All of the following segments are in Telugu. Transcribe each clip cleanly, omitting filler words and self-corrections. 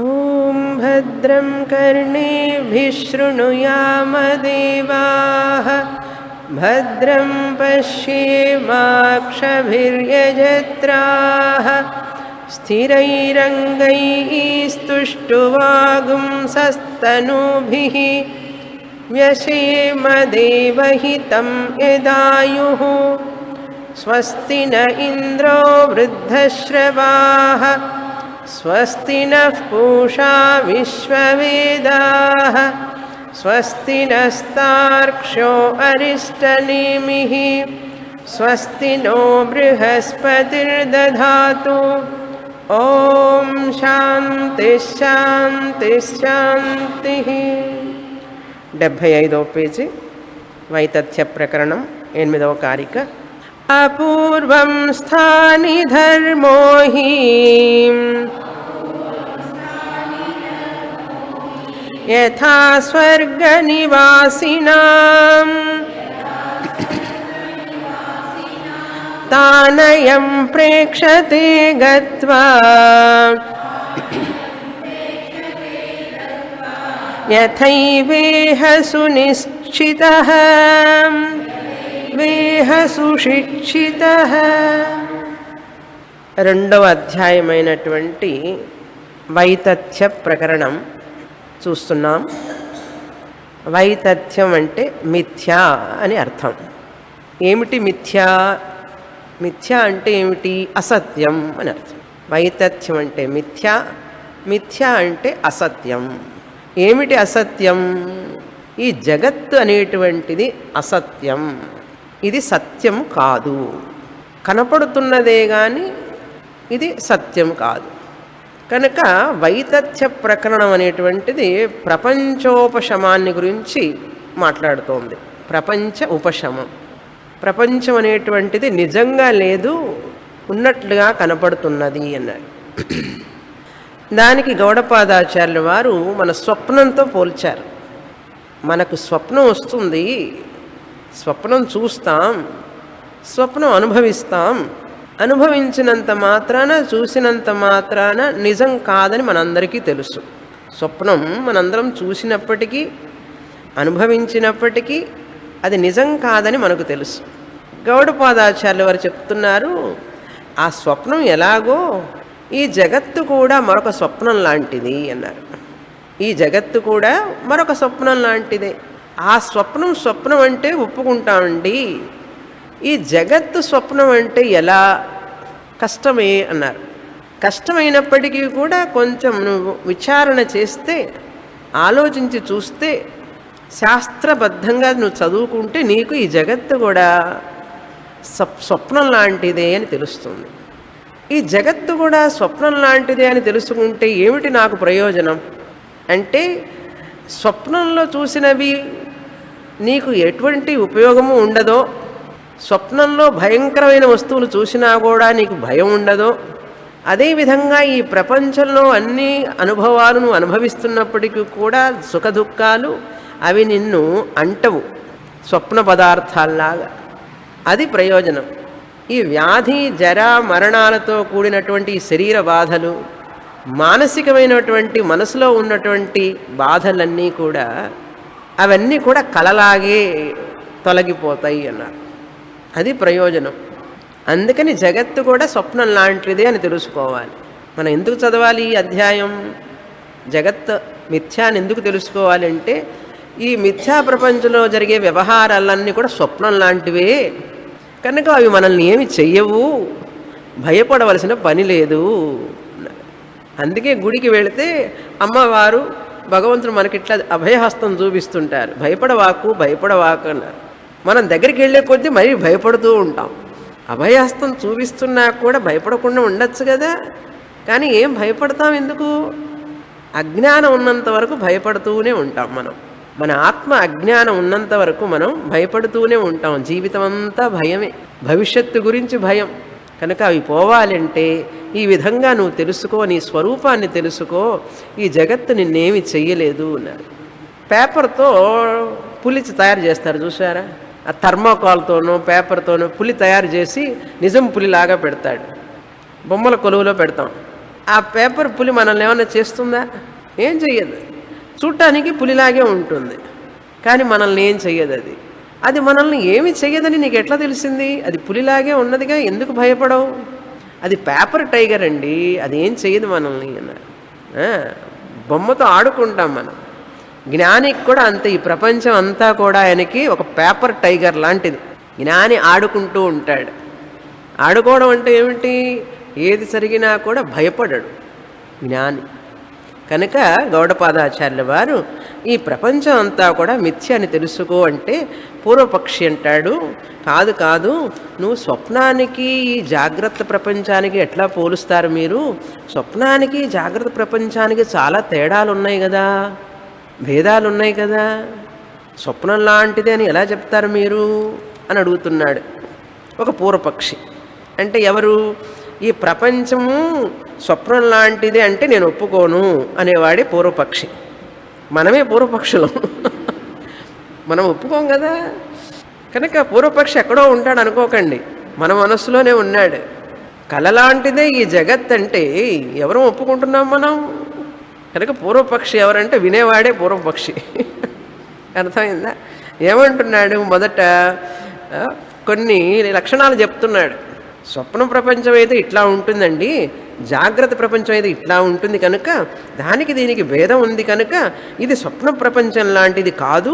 ఓం భద్రం కర్ణేభిః శృణుయామదేవాః భద్రం పశ్యేమాక్షభిర్యజత్రాః స్థిరైరంగైస్తుష్టువాగుంసస్తనూభిः వ్యశేమదేవహితం యదాయుః స్వస్తి న ఇంద్రో వృద్ధశ్రవాః స్వస్తి నః పూషా విశ్వవేదాః స్వస్తి నస్తార్క్ష్యో అరిష్టనేమిః స్వస్తి నో బృహస్పతిర్దధాతు ఓం శాంతి శాంతి శాంతి. 75వ పేజీ వైతథ్య ప్రకరణం 8వ కారిక. అపూర్వం స్థాని ధర్మో హి యథా స్వర్గనివాసినాం తానయం ప్రేక్షతే గత్వా యథైవేహ సునిశ్చితః వేహ సుశిక్షితః. 2వ అధ్యాయమైనటువంటి వైతథ్య ప్రకరణం చూస్తున్నాం. వైతథ్యం అంటే మిథ్యా అని అర్థం. ఏమిటి మిథ్యా? మిథ్యా అంటే ఏమిటి? అసత్యం అని అర్థం. వైతథ్యం అంటే మిథ్యా, మిథ్యా అంటే అసత్యం. ఏమిటి అసత్యం? ఈ జగత్తు అనేటువంటిది అసత్యం, ఇది సత్యం కాదు. కనపడుతున్నదే కానీ ఇది సత్యం కాదు. కనుక వైతథ్య ప్రకరణం అనేటువంటిది ప్రపంచోపశమాన్ని గురించి మాట్లాడుతోంది. ప్రపంచ ఉపశమం. ప్రపంచం అనేటువంటిది నిజంగా లేదు, ఉన్నట్లుగా కనపడుతున్నది అన్నారు. దానికి గౌడపాదాచార్యుల వారు మన స్వప్నంతో పోల్చారు. మనకు స్వప్నం వస్తుంది, స్వప్నం చూస్తాం, స్వప్నం అనుభవిస్తాం. అనుభవించినంత మాత్రాన, చూసినంత మాత్రాన నిజం కాదని మనందరికీ తెలుసు. స్వప్నం మనందరం చూసినప్పటికీ, అనుభవించినప్పటికీ అది నిజం కాదని మనకు తెలుసు. గౌడపాదాచార్యుల వారు చెప్తున్నారు, ఆ స్వప్నం ఎలాగో ఈ జగత్తు కూడా మరొక స్వప్నం లాంటిది అన్నారు. ఈ జగత్తు కూడా మరొక స్వప్నం లాంటిదే. ఆ స్వప్నం స్వప్నం అంటే ఒప్పుకుంటామండి, ఈ జగత్తు స్వప్నం అంటే ఎలా? కష్టమే అన్నారు. కష్టమైనప్పటికీ కూడా కొంచెం నువ్వు విచారణ చేస్తే, ఆలోచించి చూస్తే, శాస్త్రబద్ధంగా నువ్వు చదువుకుంటే నీకు ఈ జగత్తు కూడా స్వప్నం లాంటిదే అని తెలుస్తుంది. ఈ జగత్తు కూడా స్వప్నం లాంటిదే అని తెలుసుకుంటే ఏమిటి నాకు ప్రయోజనం అంటే, స్వప్నంలో చూసినవి నీకు ఎటువంటి ఉపయోగము ఉండదో, స్వప్నంలో భయంకరమైన వస్తువులు చూసినా కూడా నీకు భయం ఉండదో, అదేవిధంగా ఈ ప్రపంచంలో అన్ని అనుభవాలు నువ్వు అనుభవిస్తున్నప్పటికీ కూడా సుఖదుఖాలు అవి నిన్ను అంటవు స్వప్న పదార్థాల్లాగా. అది ప్రయోజనం. ఈ వ్యాధి జర మరణాలతో కూడినటువంటి శరీర బాధలు, మానసికమైనటువంటి మనసులో ఉన్నటువంటి బాధలన్నీ కూడా అవన్నీ కూడా కలలాగే తొలగిపోతాయి అన్నారు. అది ప్రయోజనం. అందుకని జగత్తు కూడా స్వప్నం లాంటిదే అని తెలుసుకోవాలి. మనం ఎందుకు చదవాలి ఈ అధ్యాయం? జగత్ మిథ్యాన్ని ఎందుకు తెలుసుకోవాలి అంటే, ఈ మిథ్యా ప్రపంచంలో జరిగే వ్యవహారాలన్నీ కూడా స్వప్నం లాంటివే కనుక అవి మనల్ని ఏమి చెయ్యవు, భయపడవలసిన పని లేదు. అందుకే గుడికి వెళితే అమ్మవారు, భగవంతుడు మనకిట్లా అభయహస్తం చూపిస్తుంటారు. భయపడవాకు, భయపడవాకు అన్నారు. మనం దగ్గరికి వెళ్ళే కొద్దీ మరీ భయపడుతూ ఉంటాం. అభయహస్తం చూపిస్తున్నా కూడా భయపడకుండా ఉండొచ్చు కదా. కానీ ఏం భయపడతాం ఎందుకు? అజ్ఞానం ఉన్నంత వరకు భయపడుతూనే ఉంటాం. మన ఆత్మ అజ్ఞానం ఉన్నంత వరకు మనం భయపడుతూనే ఉంటాం. జీవితం అంతా భయమే, భవిష్యత్తు గురించి భయం. కనుక అవి పోవాలంటే ఈ విధంగా నువ్వు తెలుసుకో, నీ స్వరూపాన్ని తెలుసుకో. ఈ జగత్తు నిన్నేమి చెయ్యలేదు అన్నారు. పేపర్తో పులి తయారు చేస్తారు చూసారా? ఆ థర్మోకాల్తోనో పేపర్తోనో పులి తయారు చేసి నిజం పులిలాగా పెడతాడు. బొమ్మల కొలువులో పెడతాం. ఆ పేపర్ పులి మనల్ని ఏమైనా చేస్తుందా? ఏం చెయ్యదు. చూడటానికి పులిలాగే ఉంటుంది, కానీ మనల్ని ఏం చెయ్యదు. అది అది మనల్ని ఏమి చెయ్యదని నీకు ఎట్లా తెలిసింది? అది పులిలాగే ఉన్నదిగా, ఎందుకు భయపడవు? అది పేపర్ టైగర్ అండి, అది ఏం చెయ్యదు మనల్ని అన్నారు. బొమ్మతో ఆడుకుంటాం మనం. జ్ఞానికి కూడా అంతే. ఈ ప్రపంచం అంతా కూడా ఆయనకి ఒక పేపర్ టైగర్ లాంటిది. జ్ఞాని ఆడుకుంటూ ఉంటాడు. ఆడుకోవడం అంటే ఏమిటి? ఏది జరిగినా కూడా భయపడడు జ్ఞాని. కనుక గౌడపాదాచార్యుల వారు ఈ ప్రపంచం అంతా కూడా మిథ్య అని తెలుసుకో అంటే, పూర్వపక్షి అంటాడు, కాదు కాదు, నువ్వు స్వప్నానికి ఈ జాగ్రత్త ప్రపంచానికి ఎట్లా పోలుస్తారు మీరు? స్వప్నానికి జాగ్రత్త ప్రపంచానికి చాలా తేడాలు ఉన్నాయి కదా, భేదాలు ఉన్నాయి కదా, స్వప్నం లాంటిది అని ఎలా చెప్తారు మీరు అని అడుగుతున్నాడు ఒక పూర్వపక్షి. అంటే ఎవరు? ఈ ప్రపంచము స్వప్నం లాంటిది అంటే నేను ఒప్పుకోను అనేవాడే పూర్వపక్షి. మనమే పూర్వపక్షులం. మనం ఒప్పుకోం కదా. కనుక పూర్వపక్షి ఎక్కడో ఉంటాడు అనుకోకండి, మన మనస్సులోనే ఉన్నాడు. కళ లాంటిదే ఈ జగత్ అంటే ఎవరు ఒప్పుకుంటున్నాం మనం? కనుక పూర్వపక్షి ఎవరంటే వినేవాడే పూర్వపక్షి. అర్థమైందా? ఏమంటున్నాడు? మొదట కొన్ని లక్షణాలు చెప్తున్నాడు. స్వప్న ప్రపంచం అయితే ఇట్లా ఉంటుందండి, జాగ్రత్త ప్రపంచం అయితే ఇట్లా ఉంటుంది, కనుక దానికి దీనికి భేదం ఉంది, కనుక ఇది స్వప్న ప్రపంచం లాంటిది కాదు,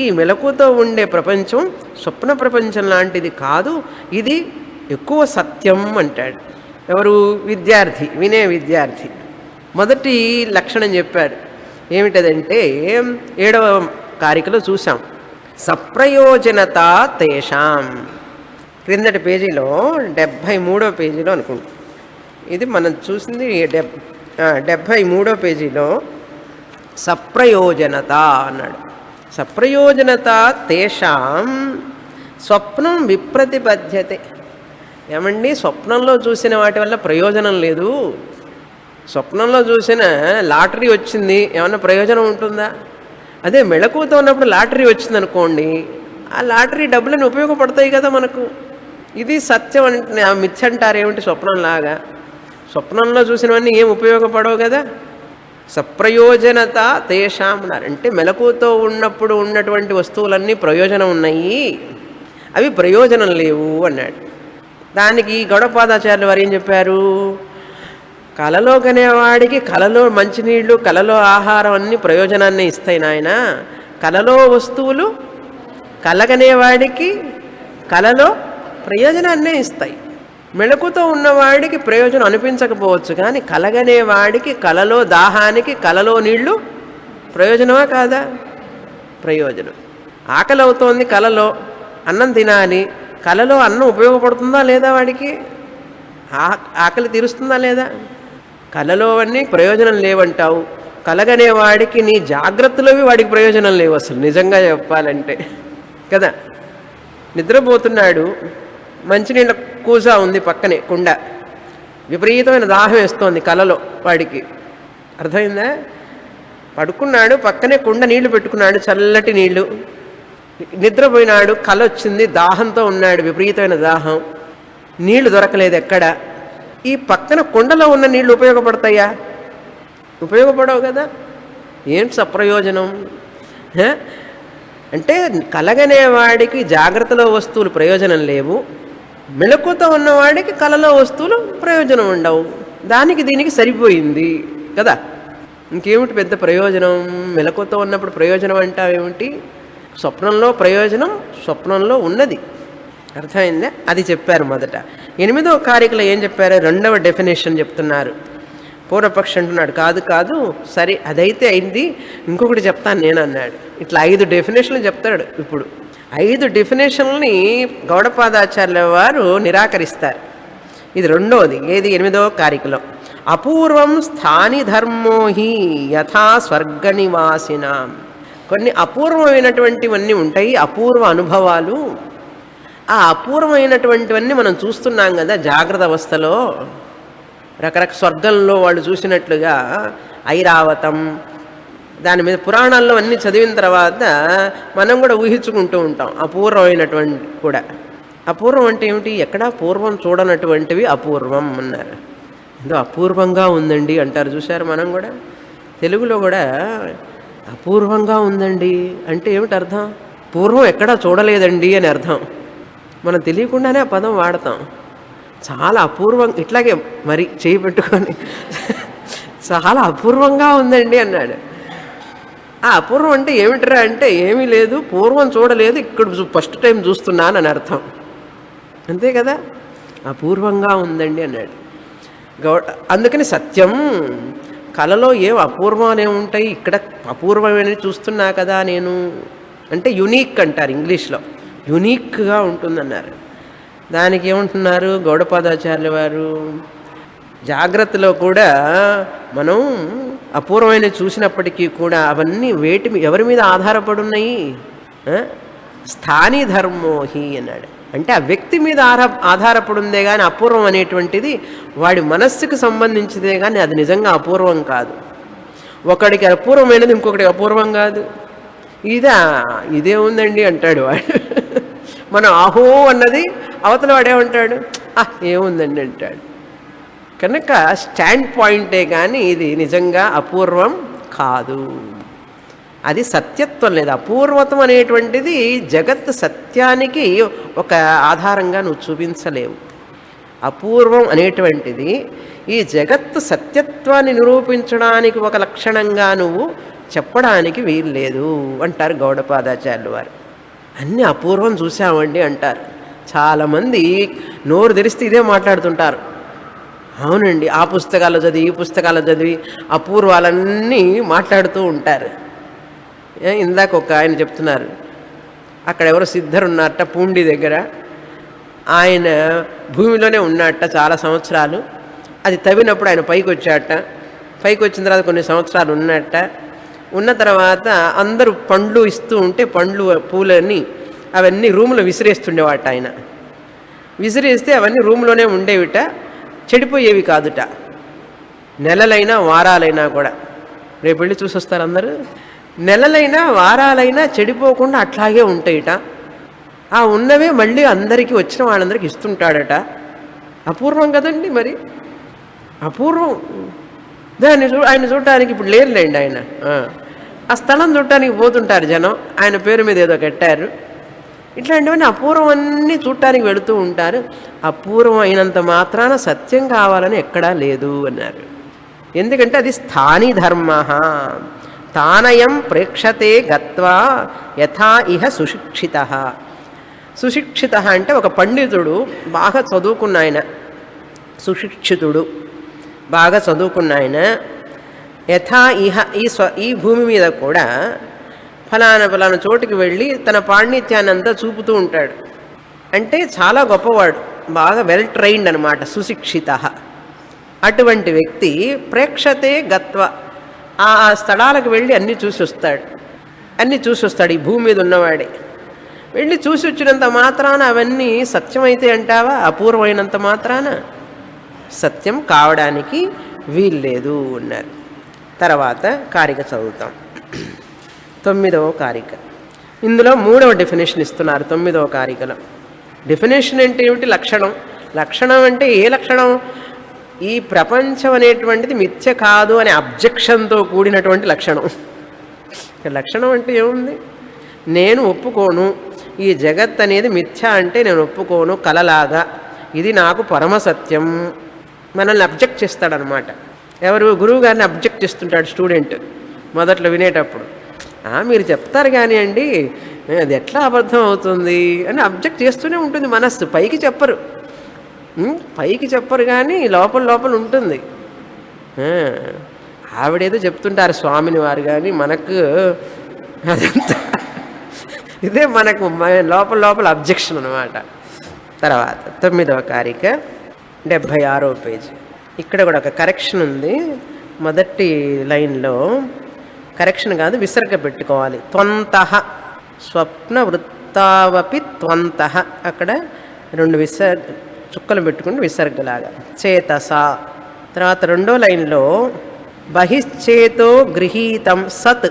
ఈ మెలకుతో ఉండే ప్రపంచం స్వప్న ప్రపంచం లాంటిది కాదు, ఇది ఎక్కువ సత్యం అంటాడు. ఎవరు? విద్యార్థి, వినే విద్యార్థి. మొదటి లక్షణం చెప్పాడు. ఏమిటదంటే 7వ కారికలో చూసాం. సప్రయోజనత తేషాం. క్రిందటి పేజీలో 73వ పేజీలో అనుకుంటా, ఇది మనం చూసింది 73వ పేజీలో సప్రయోజనత అన్నాడు. సప్రయోజనత తేషాం స్వప్నం విప్రతిపద్యతే. ఏమండి, స్వప్నంలో చూసిన వాటి వల్ల ప్రయోజనం లేదు. స్వప్నంలో చూసిన లాటరీ వచ్చింది, ఏమన్నా ప్రయోజనం ఉంటుందా? అదే మెళకువతో ఉన్నప్పుడు లాటరీ వచ్చింది అనుకోండి, ఆ లాటరీ డబ్బులను ఉపయోగపడతాయి కదా మనకు. ఇది సత్యం అంటే మిథ్య అంటారు. ఏమిటి? స్వప్నంలాగా. స్వప్నంలో చూసినవన్నీ ఏం ఉపయోగపడవు కదా. సప్రయోజనత తేషాం అన్నారు. అంటే మెలకువతో ఉన్నప్పుడు ఉన్నటువంటి వస్తువులన్నీ ప్రయోజనం ఉన్నాయి, అవి ప్రయోజనం లేవు అన్నాడు. దానికి గౌడపాదాచార్యులు వారు ఏం చెప్పారు? కలలో కనేవాడికి కలలో మంచినీళ్ళు, కలలో ఆహారం అన్నీ ప్రయోజనాన్ని ఇస్తాయి నాయన. కలలో వస్తువులు కలగనేవాడికి కలలో ప్రయోజనాన్నే ఇస్తాయి. మెళకుతో ఉన్నవాడికి ప్రయోజనం అనిపించకపోవచ్చు, కానీ కలగనేవాడికి కలలో దాహానికి కలలో నీళ్లు ప్రయోజనమా కాదా? ప్రయోజనం. ఆకలి అవుతోంది, కలలో అన్నం తినాలి, కలలో అన్నం ఉపయోగపడుతుందా లేదా? వాడికి ఆకలి తీరుస్తుందా లేదా? కలలో అన్నీ ప్రయోజనం లేవంటావు. కలగనేవాడికి నీ జాగ్రత్తలోవి వాడికి ప్రయోజనం లేవు అసలు, నిజంగా చెప్పాలంటే కదా. నిద్రపోతున్నాడు, మంచినీళ్ళ కూజా ఉంది పక్కనే, కుండ, విపరీతమైన దాహం వేస్తోంది కలలో వాడికి. అర్థమైందా? పడుకున్నాడు, పక్కనే కుండ నీళ్లు పెట్టుకున్నాడు, చల్లటి నీళ్లు. నిద్రపోయినాడు, కల వచ్చింది, దాహంతో ఉన్నాడు, విపరీతమైన దాహం, నీళ్లు దొరకలేదు ఎక్కడ. ఈ పక్కన కుండలో ఉన్న నీళ్లు ఉపయోగపడతాయా? ఉపయోగపడవు కదా. ఏంటి సప్రయోజనం? అంటే కలగనేవాడికి జాగ్రత్తలో వస్తువులు ప్రయోజనం లేవు, మెలకువతో ఉన్నవాడికి కలలో వస్తువులు ప్రయోజనం ఉండవు. దానికి దీనికి సరిపోయింది కదా. ఇంకేమిటి పెద్ద ప్రయోజనం? మెలకువతో ఉన్నప్పుడు ప్రయోజనం అంటావేమిటి? స్వప్నంలో ప్రయోజనం స్వప్నంలో ఉన్నది. అర్థమైందా? అది చెప్పారు మొదట. 8వ కారికలో ఏం చెప్పారు? 2వ డెఫినేషన్ చెప్తున్నారు. పూర్వపక్షి అంటున్నాడు, కాదు కాదు, సరే అదైతే అయింది, ఇంకొకటి చెప్తాను నేను అన్నాడు. ఇట్లా 5 డెఫినేషన్లు చెప్తాడు. ఇప్పుడు 5 డెఫినేషన్లని గౌడపాదాచార్యుల వారు నిరాకరిస్తారు. ఇది రెండవది. ఏది? 8వ కారికలో అపూర్వం స్థాని ధర్మో హి యథా స్వర్గ నివాసినాం. కొన్ని అపూర్వమైనటువంటివన్నీ ఉంటాయి, అపూర్వ అనుభవాలు. ఆ అపూర్వమైనటువంటివన్నీ మనం చూస్తున్నాం కదా జాగ్రత్త అవస్థలో. రకరకాల స్వర్గంలో వాళ్ళు చూసినట్లుగా ఐరావతం, దాని మీద పురాణాల్లో అన్నీ చదివిన తర్వాత మనం కూడా ఊహించుకుంటూ ఉంటాం. అపూర్వమైనటువంటి కూడా. అపూర్వం అంటే ఏమిటి? ఎక్కడా పూర్వం చూడనటువంటివి అపూర్వం అన్నారు. ఏదో అపూర్వంగా ఉందండి అంటారు చూశారు. మనం కూడా తెలుగులో కూడా అపూర్వంగా ఉందండి అంటే ఏమిటి అర్థం? పూర్వం ఎక్కడా చూడలేదండి అని అర్థం. మనం తెలియకుండానే ఆ పదం వాడతాం. చాలా అపూర్వం ఇట్లాగే మరి చేయి పెట్టుకొని చాలా అపూర్వంగా ఉందండి అన్నాడు. ఆ అపూర్వం అంటే ఏమిటిరా అంటే ఏమీ లేదు, పూర్వం చూడలేదు, ఇక్కడ ఫస్ట్ టైం చూస్తున్నాను అని అర్థం. అంతే కదా, అపూర్వంగా ఉందండి అన్నాడు. అందుకని సత్యం కళలో ఏం అపూర్వాలు ఏముంటాయి, ఇక్కడ అపూర్వమైన చూస్తున్నా కదా నేను అంటే యునీక్ అంటారు ఇంగ్లీష్లో. యునీక్గా ఉంటుందన్నారు. దానికి ఏమంటున్నారు గౌడపాదాచార్యుల వారు, జాగ్రత్తలో కూడా మనం అపూర్వమైన చూసినప్పటికీ కూడా అవన్నీ ఎవరి మీద ఆధారపడి ఉన్నాయి? స్థానీ ధర్మోహి అన్నాడు. అంటే ఆ వ్యక్తి మీద ఆధారపడి ఉందే కానీ అపూర్వం అనేటువంటిది వాడి మనస్సుకు సంబంధించిదే కానీ అది నిజంగా అపూర్వం కాదు. ఒకడికి అపూర్వమైనది ఇంకొకటికి అపూర్వం కాదు. ఇదే ఉందండి అంటాడు వాడు. మనం ఆహో అన్నది అవతల వాడేమంటాడు, ఏముందండి అంటాడు. కనుక స్టాండ్ పాయింటే కానీ ఇది నిజంగా అపూర్వం కాదు. అది సత్యత్వం లేదు. అపూర్వత్వం అనేటువంటిది జగత్ సత్యానికి ఒక ఆధారంగా నువ్వు చూపించలేవు. అపూర్వం అనేటువంటిది ఈ జగత్తు సత్యత్వాన్ని నిరూపించడానికి ఒక లక్షణంగా నువ్వు చెప్పడానికి వీల్లేదు అంటారు గౌడపాదాచార్యులు వారు. అన్నీ అపూర్వం చూసామండి అంటారు. చాలామంది నోరు తెరిస్తే ఇదే మాట్లాడుతుంటారు. అవునండి, ఆ పుస్తకాలు చదివి ఈ పుస్తకాలు చదివి అపూర్వాలన్నీ మాట్లాడుతూ ఉంటారు. ఇందాక ఒక ఆయన చెప్తున్నారు, అక్కడ ఎవరో సిద్ధరు ఉన్నట్ట పూండి దగ్గర, ఆయన భూమిలోనే ఉన్నట్ట చాలా సంవత్సరాలు. అది తవ్వినప్పుడు ఆయన పైకి వచ్చాట. పైకి వచ్చిన తర్వాత కొన్ని సంవత్సరాలు ఉన్నట్ట. ఉన్న తర్వాత అందరూ పండ్లు ఇస్తూ ఉంటే పండ్లు పూలన్నీ అవన్నీ రూమ్లో విసిరేస్తుండేవాట. ఆయన విసిరేస్తే అవన్నీ రూమ్లోనే ఉండేవిట, చెడిపోయేవి కాదుట. నెలలైనా వారాలైనా కూడా, రేపు వెళ్ళి చూసొస్తారు అందరూ, నెలలైనా వారాలైనా చెడిపోకుండా అట్లాగే ఉంటాయిట. ఆ ఉన్నవే మళ్ళీ అందరికీ వచ్చిన వాళ్ళందరికీ ఇస్తుంటాడట. అపూర్వం కదండి మరి, అపూర్వం. దాన్ని ఆయన చూడటానికి ఇప్పుడు లేరులేండి ఆయన. ఆ స్థలం చూడటానికి పోతుంటారు జనం, ఆయన పేరు మీద ఏదో కట్టారు. ఇట్లాంటివన్నీ అపూర్వం అన్నీ చూడటానికి వెళుతూ ఉంటారు. అపూర్వం అయినంత మాత్రాన సత్యం కావాలని ఎక్కడా లేదు అన్నారు. ఎందుకంటే అది స్థాని ధర్మ. తానయం ప్రేక్షతే గత్వా యథా ఇహ సుశిక్షిత. సుశిక్షిత అంటే ఒక పండితుడు, బాగా చదువుకున్న ఆయన, సుశిక్షితుడు, బాగా చదువుకున్న ఆయన, యథా ఇహ ఈ భూమి మీద కూడా ఫలానా చోటుకి వెళ్ళి తన పాండిత్యాన్ని అంతా చూపుతూ ఉంటాడు. అంటే చాలా గొప్పవాడు, బాగా వెల్ ట్రైన్డ్ అనమాట, సుశిక్షిత. అటువంటి వ్యక్తి ప్రేక్షతే గత్వ, ఆ స్థలాలకు వెళ్ళి అన్నీ చూసి వస్తాడు. ఈ భూమి మీద ఉన్నవాడే వెళ్ళి చూసి వచ్చినంత మాత్రాన అవన్నీ సత్యమైతే అంటావా? అపూర్వమైనంత మాత్రాన సత్యం కావడానికి వీల్లేదు అన్నారు. తర్వాత కారిక చదువుతాం. 9వ కారిక. ఇందులో 3వ డెఫినేషన్ ఇస్తున్నారు 9వ కారికలో. డెఫినేషన్ అంటే ఏమిటి? లక్షణం. లక్షణం అంటే ఏ లక్షణం? ఈ ప్రపంచం అనేటువంటిది మిథ్య కాదు అనే అబ్జెక్షన్తో కూడినటువంటి లక్షణం. లక్షణం అంటే ఏముంది? నేను ఒప్పుకోను, ఈ జగత్ అనేది మిథ్య అంటే నేను ఒప్పుకోను, కలలాగా, ఇది నాకు పరమసత్యం. మనల్ని అబ్జెక్ట్ చేస్తాడనమాట. ఎవరు? గురువు గారిని అబ్జెక్ట్ చేస్తుంటాడు స్టూడెంట్ మొదట్లో వినేటప్పుడు. మీరు చెప్తారు కానీ అండి అది ఎట్లా అబద్ధం అవుతుంది అని అబ్జెక్ట్ చేస్తూనే ఉంటుంది మనస్సు. పైకి చెప్పరు కానీ లోపల ఉంటుంది. ఆవిడేదో చెప్తుంటారు స్వామిని వారు, కానీ మనకు అదంతా ఇదే మనకు లోపల అబ్జెక్షన్ అనమాట. తర్వాత 9వ కారిక 76వ పేజీ. ఇక్కడ కూడా ఒక కరెక్షన్ ఉంది. మొదటి లైన్లో కరెక్షన్ కాదు, విసర్గ పెట్టుకోవాలి. త్వంతః స్వప్న వృత్తావపి త్వంతః, అక్కడ 2 చుక్కలు పెట్టుకుని విసర్గలాగా. చేతస. తర్వాత 2వ లైన్లో బహిశ్చేతో గృహీతం సత్,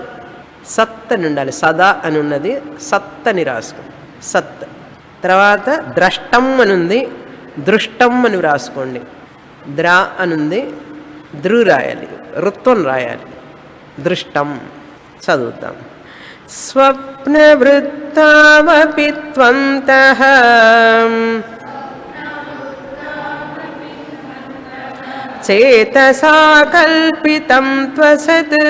సత్ అని ఉండాలి, సదా అని ఉన్నది, సత్ అని రాసుకోండి, సత్. తర్వాత ద్రష్టం అని ఉంది, దృష్టం అని రాసుకోండి. ద్రా అనుంది, దృ రాయాలి, రుత్వం రాయాలి. దృష్టం చదువుతాం. స్వప్నవృత్తావపి త్వంతః చేతసా కల్పితం త్వసత్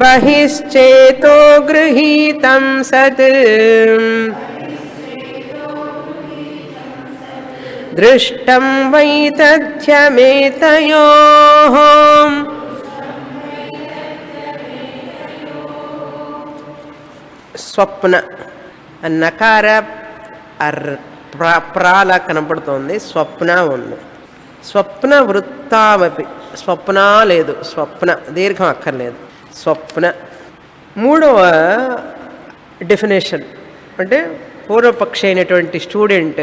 బహిశ్చేతో గృహీతం సత్ దృష్టం వై తథ్యమేతయోః. స్వప్న నకార ప్రాలా కనపడుతోంది, స్వప్న ఉంది. స్వప్న వృత్తావపి, స్వప్న లేదు, స్వప్న దీర్ఘం అక్కర్లేదు, స్వప్న. మూడవ డెఫినేషన్ అంటే పూర్వపక్షి అయినటువంటి స్టూడెంట్,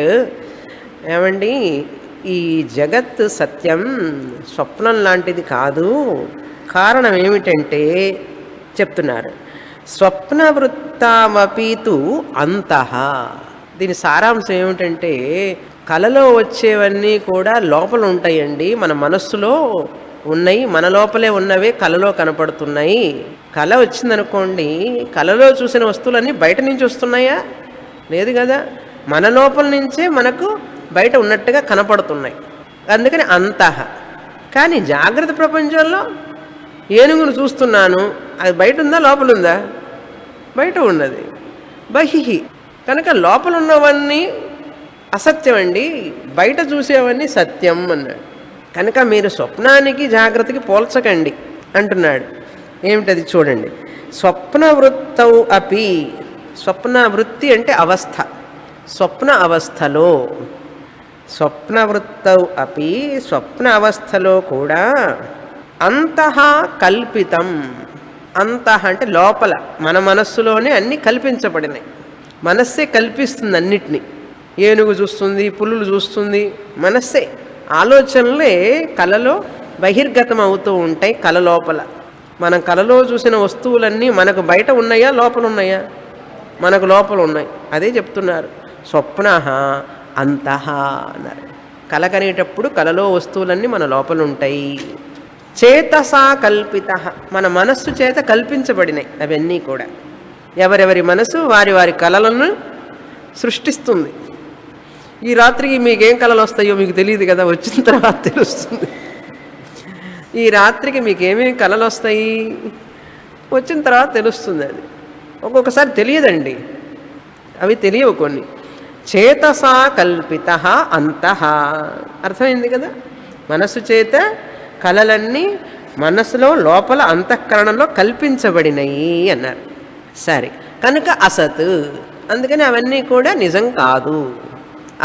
ఏమండి ఈ జగత్ సత్యం స్వప్నం లాంటిది కాదు. కారణం ఏమిటంటే చెప్తున్నారు, స్వప్నవృత్తామపీతు అంతః. దీని సారాంశం ఏమిటంటే కలలో వచ్చేవన్నీ కూడా లోపల ఉంటాయండి, మన మనస్సులో ఉన్నాయి, మన లోపలే ఉన్నవే కలలో కనపడుతున్నాయి. కళ వచ్చిందనుకోండి, కలలో చూసిన వస్తువులన్నీ బయట నుంచి వస్తున్నాయా? లేదు కదా, మన లోపల నుంచే మనకు బయట ఉన్నట్టుగా కనపడుతున్నాయి. అందుకని అంతః. కానీ జాగ్రత్త ప్రపంచంలో ఏనుగును చూస్తున్నాను, అది బయట ఉందా లోపల ఉందా? బయట ఉన్నది. బహిహి కనుక లోపల ఉన్నవన్నీ అసత్యం అండి, బయట చూసేవన్నీ సత్యం అన్నాడు. కనుక మీరు స్వప్నానికి జాగ్రత్తకి పోల్చకండి అంటున్నాడు. ఏమిటది చూడండి. స్వప్న వృత్తౌ అపి, స్వప్న వృత్తి అంటే అవస్థ, స్వప్న అవస్థలో, స్వప్న వృత్తౌ అపి స్వప్న అవస్థలో కూడా అంతః కల్పితం. అంతః అంటే లోపల, మన మనస్సులోనే అన్నీ కల్పించబడినాయి. మనస్సే కల్పిస్తుంది అన్నిటినీ. ఏనుగు చూస్తుంది, పులులు చూస్తుంది, మనస్సే. ఆలోచనలే కలలో బహిర్గతం అవుతూ ఉంటాయి. కల లోపల మనం కలలో చూసిన వస్తువులన్నీ మనకు బయట ఉన్నాయా లోపల ఉన్నాయా? మనకు లోపల ఉన్నాయి. అదే చెప్తున్నారు స్వప్న అంతః అన్నారు. కల కనేటప్పుడు కలలో వస్తువులన్నీ మన లోపల ఉంటాయి. చేతసా కల్పిత, మన మనస్సు చేత కల్పించబడినాయి అవన్నీ కూడా. ఎవరెవరి మనసు వారి వారి కలలను సృష్టిస్తుంది. ఈ రాత్రికి మీకేం కళలు వస్తాయో మీకు తెలియదు కదా, వచ్చిన తర్వాత తెలుస్తుంది. ఈ రాత్రికి మీకు ఏమేమి కళలు వస్తాయి వచ్చిన తర్వాత తెలుస్తుంది. అది ఒక్కొక్కసారి తెలియదండి, అవి తెలియవు కొన్ని. చేతసా కల్పిత అంతః, అర్థమైంది కదా. మనస్సు చేత కళలన్నీ మనస్సులో లోపల అంతఃకరణలో కల్పించబడినవి అన్నారు. సరే, కనుక అసత్, అందుకని అవన్నీ కూడా నిజం కాదు.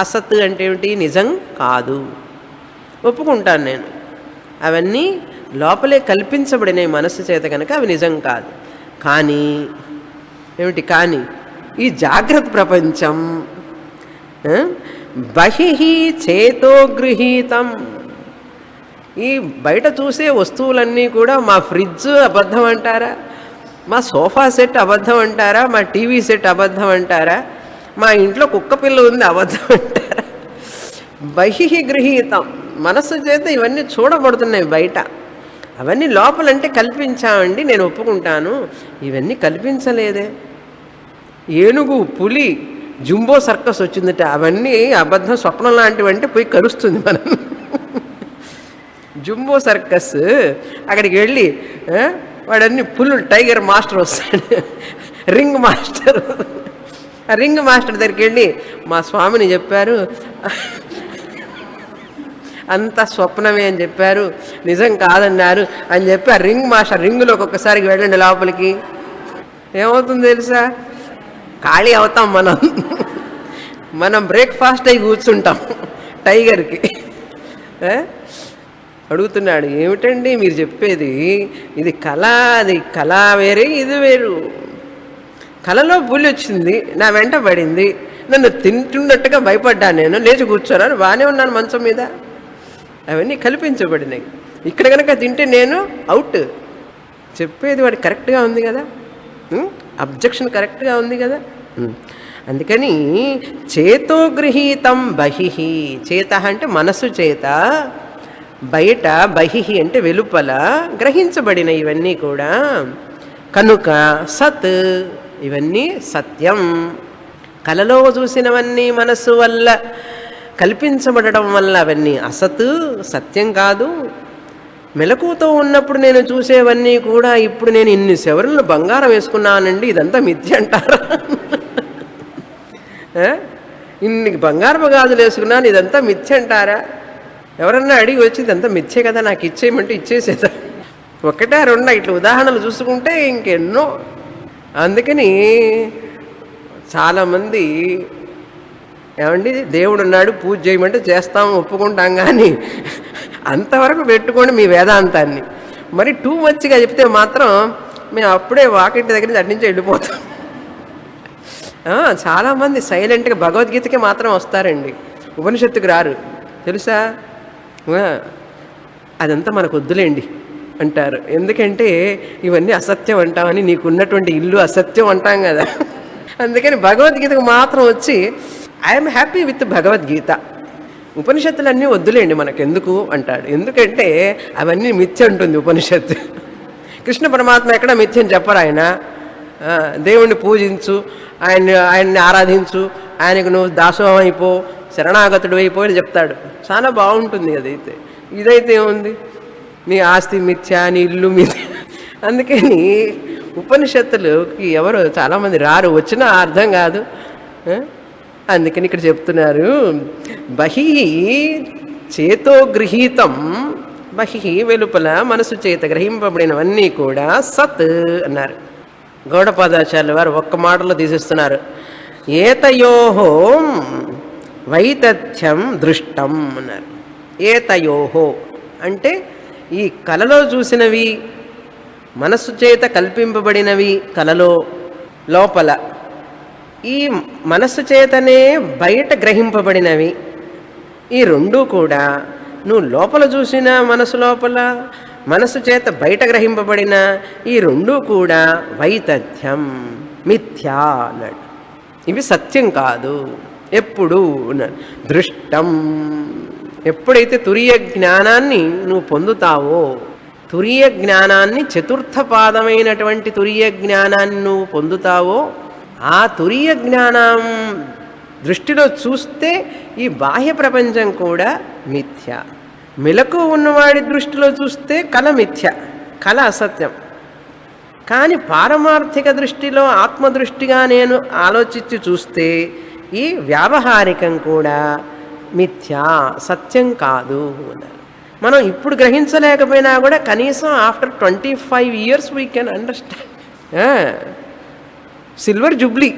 అసత్ అంటే ఏమిటి? నిజం కాదు. ఒప్పుకుంటాను నేను, అవన్నీ లోపలే కల్పించబడినాయి మనస్సు చేత, కనుక అవి నిజం కాదు. కానీ ఏమిటి? కానీ ఈ జాగ్రత్త ప్రపంచం బహిహి చేతో గృహీతం. ఈ బయట చూసే వస్తువులన్నీ కూడా మా ఫ్రిడ్జ్ అబద్ధం అంటారా, మా సోఫా సెట్ అబద్ధం అంటారా, మా టీవీ సెట్ అబద్ధం అంటారా, మా ఇంట్లో కుక్క పిల్ల ఉంది అబద్ధం అంటారా? బహిహి గృహీతం, మనస్సు చేత ఇవన్నీ చూడబడుతున్నాయి బయట. అవన్నీ లోపలంటే కల్పించామండి, నేను ఒప్పుకుంటాను. ఇవన్నీ కల్పించలేదే. ఏనుగు, పులి, జంబో సర్కస్ వచ్చిందట, అవన్నీ అబద్ధం, స్వప్నం లాంటివంటే పోయి కలుస్తుంది మనం. జంబో సర్కస్ అక్కడికి వెళ్ళి వాడన్నీ పుల్లు, టైగర్ మాస్టర్ వస్తాడు, రింగ్ మాస్టర్. ఆ రింగ్ మాస్టర్ దగ్గరికి వెళ్ళి మా స్వామిని చెప్పారు, అంత స్వప్నమే అని చెప్పారు, నిజం కాదన్నారు అని చెప్పి ఆ రింగ్ మాస్టర్ రింగులోకి ఒక్కసారికి వెళ్ళండి లోపలికి. ఏమవుతుంది తెలుసా? ఖాళీ అవుతాం మనం. మనం బ్రేక్ఫాస్ట్ అయి కూర్చుంటాం టైగర్కి. అడుగుతున్నాడు, ఏమిటండి మీరు చెప్పేది? ఇది కళ, అది కళ వేరే, ఇది వేరు. కళలో పులి వచ్చింది, నా వెంట పడింది, నన్ను తింటున్నట్టుగా భయపడ్డాను, నేను లేచి కూర్చోన్నాను, బాగానే ఉన్నాను మంచం మీద. అవన్నీ కల్పించబడినాయి. ఇక్కడ కనుక తింటే నేను అవుట్. చెప్పేది వాడు కరెక్ట్గా ఉంది కదా, అబ్జెక్షన్ కరెక్ట్గా ఉంది కదా. అందుకని చేతో గృహీతం బహిః, చేత అంటే మనసు చేత, బయట బహిః అంటే వెలుపల గ్రహించబడిన ఇవన్నీ కూడా. కనుక సత్ ఇవన్నీ సత్యం. కలలో చూసినవన్నీ మనస్సు వల్ల కల్పించబడడం వల్ల అవన్నీ అసత్, సత్యం కాదు. మెలకువతో ఉన్నప్పుడు నేను చూసేవన్నీ కూడా ఇప్పుడు నేను ఇన్ని సెవరులు బంగారం వేసుకున్నానండి, ఇదంతా మిథ్య అంటారా? ఇన్ని బంగారపు గాజులు వేసుకున్నాను, ఇదంతా మిథ్య అంటారా? ఎవరన్నా అడిగి వచ్చి ఇదంతా మిథ్యే కదా, నాకు ఇచ్చేయమంటే ఇచ్చేసేదా? ఒకటే రెండా ఇట్లా ఉదాహరణలు చూసుకుంటే ఇంకెన్నో. అందుకని చాలామంది ఏమండి దేవుడు ఉన్నాడు పూజ చేయమంటే చేస్తాం ఒప్పుకుంటాం, కానీ అంతవరకు పెట్టుకోండి మీ వేదాంతాన్ని. మరి టూ మచ్గా చెప్తే మాత్రం మేము అప్పుడే వాకింటి దగ్గర నుంచి అట్నుంచి వెళ్ళిపోతాం. చాలామంది సైలెంట్గా భగవద్గీతకి మాత్రం వస్తారండి, ఉపనిషత్తుకు రారు తెలుసా. అదంతా మనకు వద్దులేండి అంటారు. ఎందుకంటే ఇవన్నీ అసత్యం అంటామని, నీకున్నటువంటి ఇల్లు అసత్యం అంటాం కదా. అందుకని భగవద్గీతకు మాత్రం వచ్చి ఐఎమ్ హ్యాపీ విత్ భగవద్గీత, ఉపనిషత్తులన్నీ వద్దులేండి మనకెందుకు అంటాడు. ఎందుకంటే అవన్నీ మిథ్య ఉంటుంది ఉపనిషత్తు. కృష్ణ పరమాత్మ ఎక్కడ మిథ్యని చెప్పరు. ఆయన దేవుణ్ణి పూజించు, ఆయన్ని ఆరాధించు, ఆయనకు నువ్వు దాసోహం అయిపో, శరణాగతుడు అయిపో అని చెప్తాడు. చాలా బాగుంటుంది అదైతే. ఇదైతే ఏముంది, నీ ఆస్తి మిథ్య, నీ ఇల్లు మిథ్య. అందుకని ఉపనిషత్తులకి ఎవరు చాలామంది రారు, వచ్చినా అర్థం కాదు. అందుకని ఇక్కడ చెప్తున్నారు, బహి చేతో గృహీతం, బహి వెలుపల మనసు చేత గ్రహింపబడినవన్నీ కూడా సత్ అన్నారు. గౌడపాదాచార్యుల వారు ఒక్క మాటలో తీసేస్తున్నారు, ఏతయోహో వైతథ్యం దృష్టం అన్నారు. ఏతయోహో అంటే ఈ కలలో చూసినవి, మనస్సు చేత కల్పింపబడినవి కలలో లోపల, ఈ మనస్సు చేతనే బయట గ్రహింపబడినవి, ఈ రెండూ కూడా నువ్వు లోపల చూసిన మనసు లోపల, మనస్సు చేత బయట గ్రహింపబడిన ఈ రెండూ కూడా వైతథ్యం, మిథ్యా అన్నాడు. ఇవి సత్యం కాదు. ఎప్పుడు అన్నాడు, దృష్టం. ఎప్పుడైతే తురియ జ్ఞానాన్ని నువ్వు పొందుతావో, తురియ జ్ఞానాన్ని, చతుర్థ పాదమైనటువంటి తురియ జ్ఞానాన్ని నువ్వు పొందుతావో, ఆ తురియ జ్ఞానం దృష్టిలో చూస్తే ఈ బాహ్య ప్రపంచం కూడా మిథ్య. మెలకు ఉన్నవాడి దృష్టిలో చూస్తే కళ మిథ్య, కళ అసత్యం. కానీ పారమార్థిక దృష్టిలో ఆత్మదృష్టిగా నేను ఆలోచించి చూస్తే ఈ వ్యావహారికం కూడా మిథ్యా, సత్యం కాదు అన్నారు. మనం ఇప్పుడు గ్రహించలేకపోయినా కూడా కనీసం after 25 years we can understand. Silver Jubilee,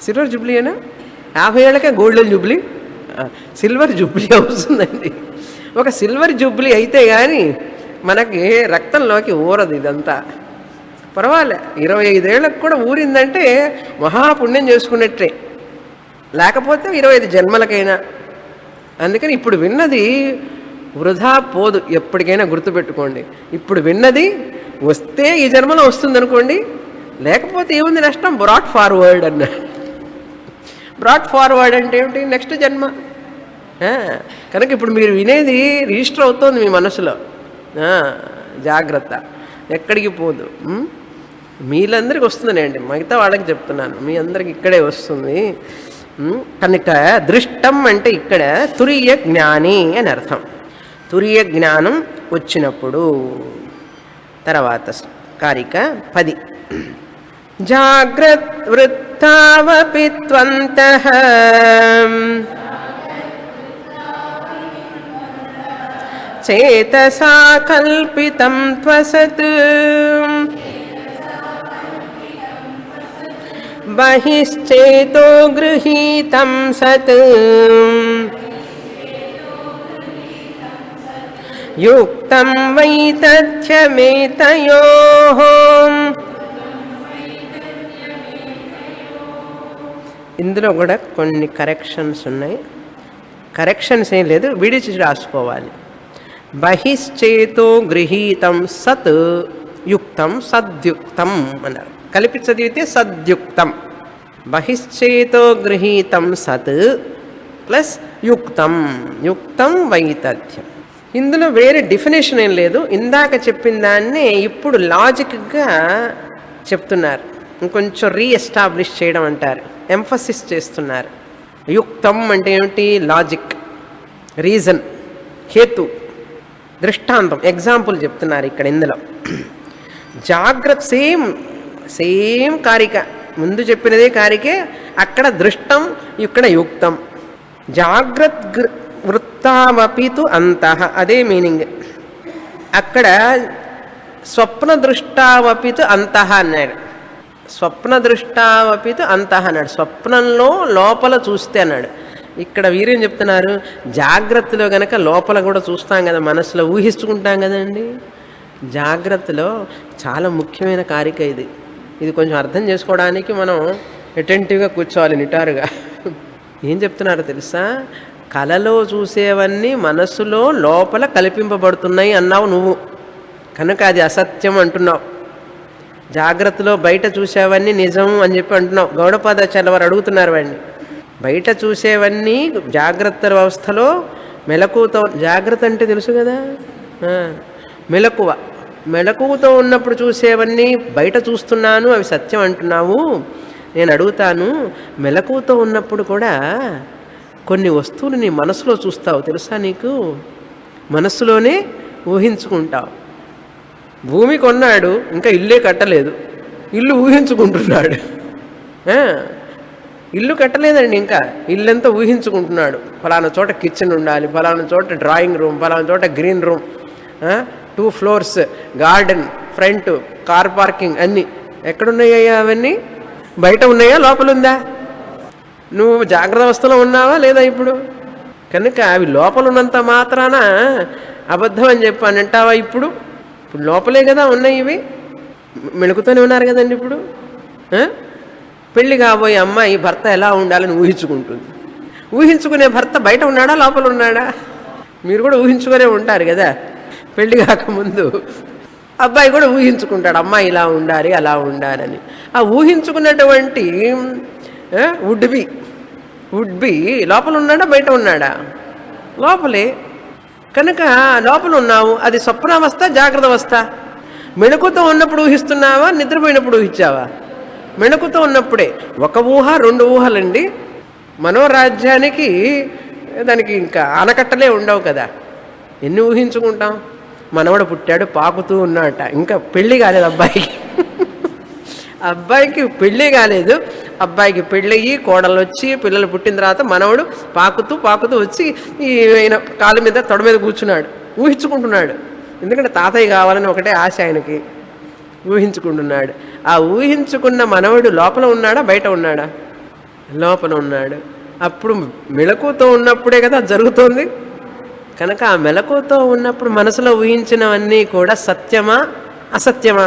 silver Jubilee అయినా 50 ఏళ్ళకే గోల్డెన్ జూబ్లీ, సిల్వర్ జూబ్లీ అవుతుందండి. ఒక సిల్వర్ జూబ్లీ అయితే కానీ మనకి రక్తంలోకి ఊరదు ఇదంతా. పర్వాలే, 25 ఏళ్ళకు కూడా ఊరిందంటే మహాపుణ్యం చేసుకున్నట్టే, లేకపోతే 25 జన్మలకైనా. అందుకని ఇప్పుడు విన్నది వృధా పోదు, ఎప్పటికైనా గుర్తుపెట్టుకోండి. ఇప్పుడు విన్నది వస్తే ఈ జన్మలో వస్తుంది అనుకోండి, లేకపోతే ఏముంది నష్టం, బ్రాట్ ఫార్వర్డ్ అన్న. బ్రాట్ ఫార్వర్డ్ అంటే ఏమిటి, నెక్స్ట్ జన్మ. కనుక ఇప్పుడు మీరు వినేది రిజిస్టర్ అవుతుంది మీ మనసులో. జాగ్రత్త, ఎక్కడికి పోదు. మీలందరికీ వస్తుందండి, మిగతా వాళ్ళకి చెప్తున్నాను, మీ అందరికి ఇక్కడే వస్తుంది. కనుక దృష్టం అంటే ఇక్కడ తురియ జ్ఞాని అని అర్థం. తురియ జ్ఞానం వచ్చినప్పుడు. తర్వాత కారిక 10. జాగ్రత్ వృత్తావపి త్వంతః చేతసా కల్పితం త్వసత్ బహిశ్చేతో గృహీతం సత్ యుక్తం వైతథ్యమేతయోః. ఇందులో కూడా కొన్ని కరెక్షన్స్ ఉన్నాయి. కరెక్షన్స్ ఏం లేదు, విడిచి రాసుకోవాలి. బహిశ్చేతో గృహీతం సత్ యుక్తం సద్యుక్తం అన్నారు. కలిపి చదివితే సద్యుక్తం. బహిశ్చేతో గృహీతం సత్ ప్లస్ యుక్తం, యుక్తం వైతథ్యం. ఇందులో వేరే డెఫినేషన్ ఏం లేదు. ఇందాక చెప్పిన దాన్ని ఇప్పుడు లాజిక్గా చెప్తున్నారు, ఇంకొంచెం రీఎస్టాబ్లిష్ చేయడం అంటారు, ఎంఫసిస్ చేస్తున్నారు. యుక్తం అంటే ఏమిటి? లాజిక్, రీజన్, హేతు, దృష్టాంతం, ఎగ్జాంపుల్ చెప్తున్నారు ఇక్కడ. ఇందులో జాగ్రత్త సేమ్ సేమ్ కారిక, ముందు చెప్పినదే కారికే, అక్కడ దృష్టం, ఇక్కడ యుక్తం. జాగ్రత్త వృత్తావపితు అంతః, అదే మీనింగ్. అక్కడ స్వప్న దృష్టావపితు అంతః అన్నాడు. స్వప్న దృష్టావపితు అంతః అన్నాడు, స్వప్నంలో లోపల చూస్తే అన్నాడు. ఇక్కడ వీరేం చెప్తున్నారు? జాగ్రత్తలో గనక లోపల కూడా చూస్తాం కదా, మనసులో ఊహించుకుంటాం కదండి. జాగ్రత్తలో చాలా ముఖ్యమైన కారిక ఇది. ఇది కొంచెం అర్థం చేసుకోవడానికి మనం అటెంటివ్గా కూర్చోవాలి, నిటారుగా. ఏం చెప్తున్నారో తెలుసా? కలలో చూసేవన్నీ మనస్సులో లోపల కల్పింపబడుతున్నాయి అన్నావు నువ్వు, కనుక అది అసత్యం అంటున్నావు. జాగ్రత్తలో బయట చూసేవన్నీ నిజం అని చెప్పి అంటున్నావు. గౌడపాదాచార్య వారు అడుగుతున్నారు వాడిని, బయట చూసేవన్నీ జాగ్రత్త వ్యవస్థలో మెలకువతో, జాగ్రత్త అంటే తెలుసు కదా, మెలకువ, మెలకువతో ఉన్నప్పుడు చూసేవన్నీ బయట చూస్తున్నాను, అవి సత్యం అంటున్నావు. నేను అడుగుతాను, మెలకువతో ఉన్నప్పుడు కూడా కొన్ని వస్తువులు నీ మనసులో చూస్తావు తెలుసా? నీకు మనస్సులోనే ఊహించుకుంటావు. భూమి కొన్నాడు, ఇంకా ఇల్లే కట్టలేదు, ఇల్లు ఊహించుకుంటున్నాడు. ఇల్లు కట్టలేదండి, ఇంకా ఇల్లంతా ఊహించుకుంటున్నాడు. ఫలానా చోట కిచెన్ ఉండాలి, ఫలానా చోట డ్రాయింగ్ రూమ్, ఫలానా చోట green room, 2 floors, garden, front, car parking, అన్నీ ఎక్కడున్నాయ్యా? అవన్నీ బయట ఉన్నాయా, లోపల ఉందా? నువ్వు జాగ్రత్త అవస్థలో ఉన్నావా లేదా ఇప్పుడు? కనుక అవి లోపల ఉన్నంత మాత్రాన అబద్ధం అని చెప్పాను అంటావా? ఇప్పుడు ఇప్పుడు లోపలే కదా ఉన్నాయి, ఇవి మెలుకుతూనే ఉన్నారు కదండి. ఇప్పుడు పెళ్ళి కాబోయే అమ్మాయి భర్త ఎలా ఉండాలని ఊహించుకుంటుంది. ఊహించుకునే భర్త బయట ఉన్నాడా, లోపల ఉన్నాడా? మీరు కూడా ఊహించుకునే ఉంటారు కదా. పెళ్ళి కాకముందు అబ్బాయి కూడా ఊహించుకుంటాడు, అమ్మాయి ఇలా ఉండాలి, అలా ఉండాలని. ఆ ఊహించుకున్నటువంటి వుడ్ బి లోపల ఉన్నాడా, బయట ఉన్నాడా? లోపలే. కనుక లోపల ఉన్నావు. అది స్వప్నావస్థ, జాగ్రత్త అవస్థ. మెళకుతో ఉన్నప్పుడు ఊహిస్తున్నావా, నిద్రపోయినప్పుడు ఊహించావా? మెళకుతో ఉన్నప్పుడే. ఒక ఊహ, 2 ఊహలండి. మనోరాజ్యానికి దానికి ఇంకా ఆనకట్టలే ఉండవు కదా, ఎన్ని ఊహించుకుంటాం? మనవడు పుట్టాడు, పాకుతూ ఉన్నాడట, ఇంకా పెళ్ళి కాలేదు అబ్బాయికి. అబ్బాయికి పెళ్ళి కాలేదు. అబ్బాయికి పెళ్ళయ్యి కోడలు వచ్చి పిల్లలు పుట్టిన తర్వాత మనవడు పాకుతూ పాకుతూ వచ్చి ఈయన కాళ్ళ మీద, తొడ మీద కూర్చున్నాడు, ఊహించుకుంటున్నాడు. ఎందుకంటే తాతయ్య కావాలని ఒకటే ఆశ ఆయనకి, ఊహించుకుంటున్నాడు. ఆ ఊహించుకున్న మనవడు లోపల ఉన్నాడా, బయట ఉన్నాడా? లోపల ఉన్నాడు. అప్పుడు మెలకువతో ఉన్నప్పుడే కదా జరుగుతోంది. కనుక ఆ మెలకువతో ఉన్నప్పుడు మనసులో ఊహించినవన్నీ కూడా సత్యమా, అసత్యమా?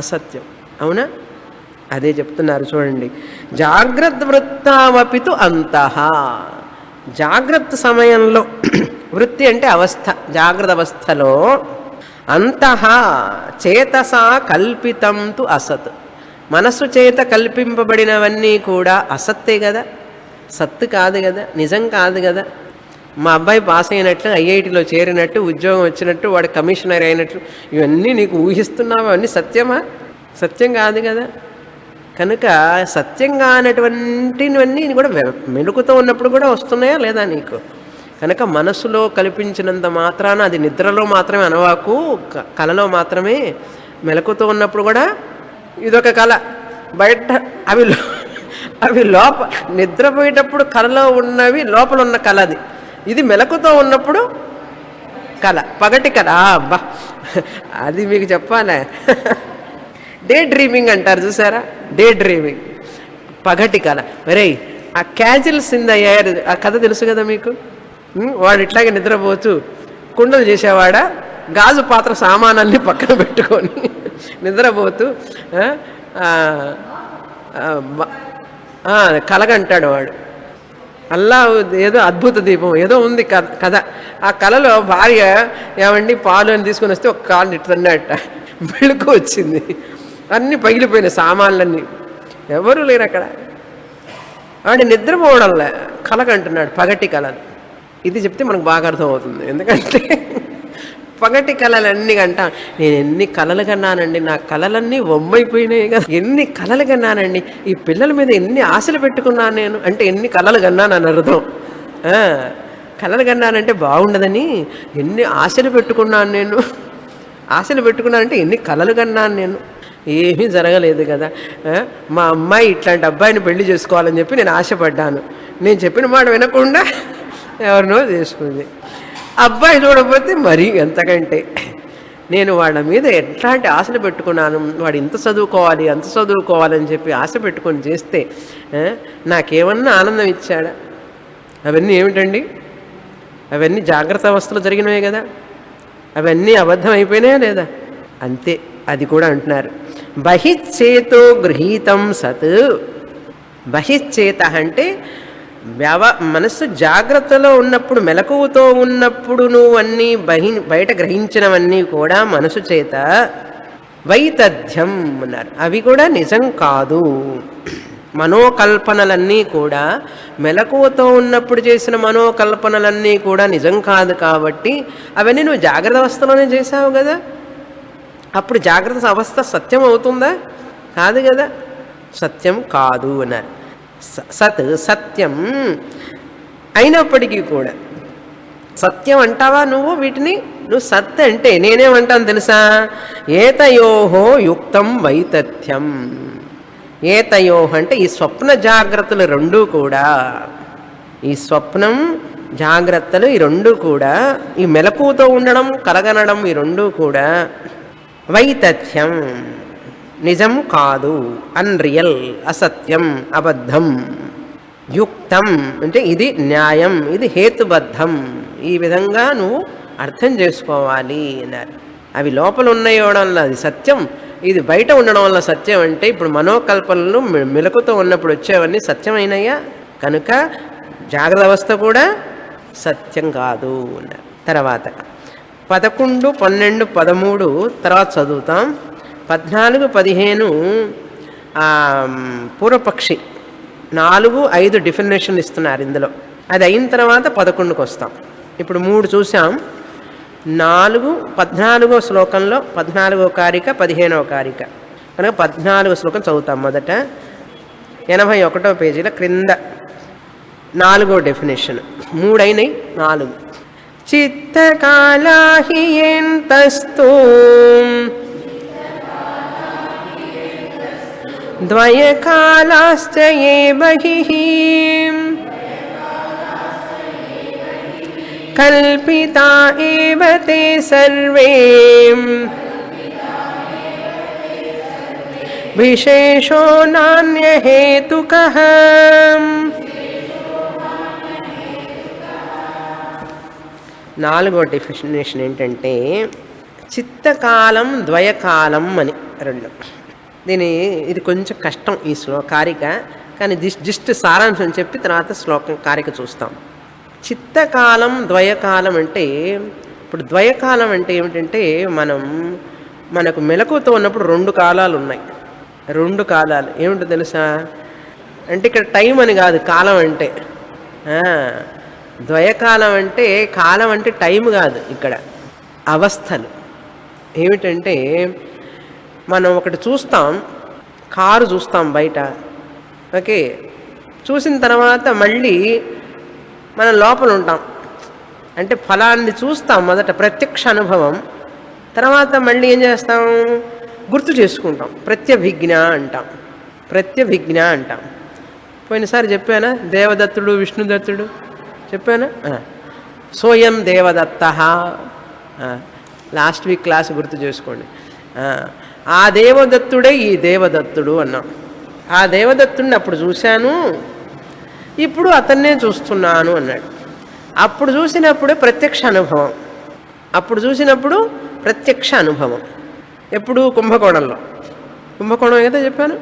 అసత్యం. అవునా? అదే చెప్తున్నారు చూడండి. జాగ్రత్త వృత్తావపితు అంతః. జాగ్రత్త సమయంలో, వృత్తి అంటే అవస్థ, జాగ్రత్త అవస్థలో అంతః చేతసా కల్పితం తు అసత్. మనస్సు చేత కల్పింపబడినవన్నీ కూడా అసత్తే కదా, సత్తు కాదు కదా, నిజం కాదు కదా. మా అబ్బాయి పాస్ అయినట్లు, ఐఐటిలో చేరినట్టు, ఉద్యోగం వచ్చినట్టు, వాడు కమిషనర్ అయినట్టు, ఇవన్నీ నీకు ఊహిస్తున్నావు. అవన్నీ సత్యమా? సత్యం కాదు కదా. కనుక సత్యం కానటువంటివన్నీ కూడా మెలుకుతో ఉన్నప్పుడు కూడా వస్తున్నాయా లేదా నీకు? కనుక మనస్సులో కల్పించినంత మాత్రాన అది నిద్రలో మాత్రమే అనవాకు, కలలో మాత్రమే. మెలకుతో ఉన్నప్పుడు కూడా ఇదొక కళ, బయట అవి నిద్రపోయేటప్పుడు కళలో ఉన్నవి లోపల ఉన్న కళ అది. ఇది మెలకుతో ఉన్నప్పుడు కళ, పగటి కళ. అబ్బా, అది మీకు చెప్పాలా? డే డ్రీమింగ్ అంటారు చూసారా, డే డ్రీమింగ్, పగటి కళ. మరే ఆ క్యాజిల్స్ ఇన్ ద ఎయిర్, ఆ కథ తెలుసు కదా మీకు. వాడు ఇట్లాగే నిద్రపోతూ కుండలు చేసేవాడా, గాజు పాత్ర సామానాన్ని పక్కన పెట్టుకొని నిద్రపోతూ కలగంటాడు వాడు. అల్లా ఏదో అద్భుత దీపం ఏదో ఉంది కథ. ఆ కళలో భార్య ఏమండి పాలు అని తీసుకొని వస్తే ఒక కాలు ఇట్లన్నట్ట, మెళుకు వచ్చింది, అన్నీ పగిలిపోయినాయి సామాన్లన్నీ, ఎవరు లేరు అక్కడ. వాడి నిద్రపోవడంలే కలకంటున్నాడు, పగటి కళలు. ఇది చెప్తే మనకు బాగా అర్థమవుతుంది. ఎందుకంటే పగటి కళలన్నీ కంటా, నేను ఎన్ని కళలు కన్నానండి, నా కళలన్నీ వమ్మైపోయినాయి కదా, ఎన్ని కళలు కన్నానండి, ఈ పిల్లల మీద ఎన్ని ఆశలు పెట్టుకున్నాను నేను, అంటే ఎన్ని కళలు కన్నాను అని అర్థం. కళలు కన్నానంటే బాగుండదని ఎన్ని ఆశలు పెట్టుకున్నాను నేను, ఆశలు పెట్టుకున్నానంటే ఎన్ని కళలు కన్నాను నేను. ఏమీ జరగలేదు కదా. మా అమ్మాయి ఇట్లాంటి అబ్బాయిని పెళ్లి చేసుకోవాలని చెప్పి నేను ఆశపడ్డాను, నేను చెప్పిన మాట వినకుండా ఎవరినో చేసుకుంది. అబ్బాయి చూడకపోతే మరీ ఎంతకంటే నేను వాళ్ళ మీద ఎట్లాంటి ఆశలు పెట్టుకున్నాను, వాడు ఇంత చదువుకోవాలి అంత చదువుకోవాలని చెప్పి ఆశ పెట్టుకొని చేస్తే నాకేమన్నా ఆనందం ఇచ్చాడా? అవన్నీ ఏమిటండి? అవన్నీ జాగ్రత్త అవస్థలో జరిగినవే కదా, అవన్నీ అబద్ధం అయిపోయినాయా లేదా? అంతే. అది కూడా అంటున్నారు, బహిశ్చేతో గృహీతం సత్. బహిశ్చేత అంటే మనస్సు జాగ్రత్తలో ఉన్నప్పుడు, మెలకువతో ఉన్నప్పుడు నువ్వు అన్నీ బయట గ్రహించినవన్నీ కూడా మనసు చేత వైతథ్యం అన్నారు. అవి కూడా నిజం కాదు. మనోకల్పనలన్నీ కూడా, మెలకువతో ఉన్నప్పుడు చేసిన మనోకల్పనలన్నీ కూడా నిజం కాదు. కాబట్టి అవన్నీ నువ్వు జాగ్రత్త అవస్థలోనే చేసావు కదా, అప్పుడు జాగ్రత్త అవస్థ సత్యం అవుతుందా? కాదు కదా, సత్యం కాదు అన్నారు. సత్ సత్యం అయినప్పటికీ కూడా సత్యం అంటావా నువ్వు? వీటిని నువ్వు సత్ అంటే నేనేమంటాను తెలుసా? ఏతయోహో యుక్తం వైతథ్యం. ఏతయోహ అంటే ఈ స్వప్న జాగ్రత్తలు రెండూ కూడా, ఈ స్వప్నం జాగ్రత్తలు ఈ రెండూ కూడా, ఈ మెలకువతో ఉండడం కలగనడం ఈ రెండూ కూడా వైతథ్యం, నిజం కాదు, అన్రియల్, అసత్యం, అబద్ధం. యుక్తం అంటే ఇది న్యాయం, ఇది హేతుబద్ధం. ఈ విధంగా నువ్వు అర్థం చేసుకోవాలి అన్నారు. అవి లోపల ఉండడం వల్ల అది సత్యం, ఇది బయట ఉండడం వల్ల సత్యం. అంటే ఇప్పుడు మనోకల్పనలు మెలకుతో ఉన్నప్పుడు వచ్చేవన్నీ సత్యమైనయా? కనుక జాగ్రత్త అవస్థ కూడా సత్యం కాదు అన్నారు. తర్వాత 11, 12, 13 తర్వాత చదువుతాం. 14, 15 పూర్వపక్షి 4, 5 డెఫినేషన్ ఇస్తున్నారు ఇందులో. అది అయిన తర్వాత 11కు వస్తాం. ఇప్పుడు 3 చూసాం. 4, 14వ శ్లోకంలో 14వ కారిక 15వ కారిక కనుక 14వ శ్లోకం చదువుతాం. మొదట 81వ పేజీలో క్రింద 4వ డెఫినేషన్. 3 అయినాయి, 4. చిత్తకాలాహి ఎంతస్తు ద్వయకాలాశ్చ ఏ బహిః కల్పితా ఏవ తే సర్వే విశేషో నాన్యహేతుకః. నాలుగో డెఫినేషన్ ఏంటంటే చిత్తకాలం ద్వయకాలం అని రెండు. ఇది కొంచెం కష్టం ఈ కారిక, కానీ జస్ట్ సారాంశం చెప్పి తర్వాత శ్లోకం కారిక చూస్తాం. చిత్తకాలం ద్వయకాలం అంటే, ఇప్పుడు ద్వయకాలం అంటే ఏమిటంటే మనకు మెలకువతో ఉన్నప్పుడు 2 కాలాలు ఉన్నాయి. 2 కాలాలు ఏమిటో తెలుసా? అంటే ఇక్కడ టైం అని కాదు, కాలం అంటే. ద్వయకాలం అంటే కాలం అంటే టైం కాదు, ఇక్కడ అవస్థలు. ఏమిటంటే మనం ఒకటి చూస్తాం, కారు చూస్తాం బయట, ఓకే, చూసిన తర్వాత మళ్ళీ మనం లోపల ఉంటాం. అంటే ఫలాన్ని చూస్తాం మొదట, ప్రత్యక్ష అనుభవం. తర్వాత మళ్ళీ ఏం చేస్తాం? గుర్తు చేసుకుంటాం, ప్రత్యభిజ్ఞ అంటాం. ప్రత్యభిజ్ఞ అంటాం. పోయినసారి చెప్పానా దేవదత్తుడు విష్ణుదత్తుడు చెప్పానా? Soyam Devadatta. Last week class గుర్తు చేసుకోండి. ఆ దేవదత్తుడే ఈ దేవదత్తుడు అన్నాం. ఆ దేవదత్తుడిని అప్పుడు చూశాను, ఇప్పుడు అతన్నే చూస్తున్నాను అన్నాడు. అప్పుడు చూసినప్పుడే ప్రత్యక్ష అనుభవం. అప్పుడు చూసినప్పుడు ప్రత్యక్ష అనుభవం ఎప్పుడు? కుంభకోణంలో. కుంభకోణం ఏదో చెప్పాను.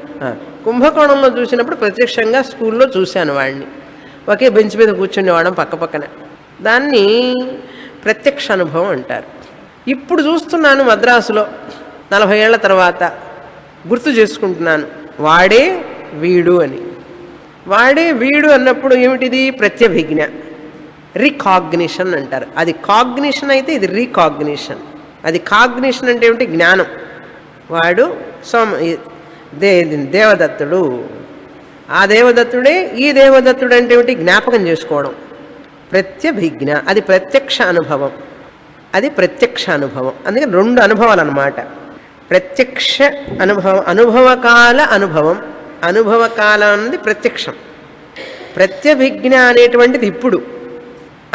కుంభకోణంలో చూసినప్పుడు ప్రత్యక్షంగా స్కూల్లో చూశాను వాడిని, ఒకే బెంచ్ మీద కూర్చునేవాడం పక్క పక్కన. దాన్ని ప్రత్యక్ష అనుభవం అంటారు. ఇప్పుడు చూస్తున్నాను మద్రాసులో 40 ఏళ్ల తర్వాత, గుర్తు చేసుకుంటున్నాను వాడే వీడు అని. వాడే వీడు అన్నప్పుడు ఏమిటిది? ప్రత్యభిజ్ఞ. రికాగ్నిషన్ అంటారు. అది కాగ్నిషన్ అయితే ఇది రీకాగ్నిషన్. అది కాగ్నిషన్ అంటే ఏమిటి? జ్ఞానం. వాడు దేవదత్తుడు, ఆ దేవదత్తుడే ఈ దేవదత్తుడు అంటే ఏమిటి? జ్ఞాపకం చేసుకోవడం. ప్రత్యభిజ్ఞ అది ప్రత్యక్ష అనుభవం. అది ప్రత్యక్ష అనుభవం. అందుకని రెండు అనుభవాలు అన్నమాట. ప్రత్యక్ష అనుభవం, అనుభవకాల అనుభవం. అనుభవకాలం అనేది ప్రత్యక్షం. ప్రత్యభిజ్ఞ అనేటువంటిది ఇప్పుడు.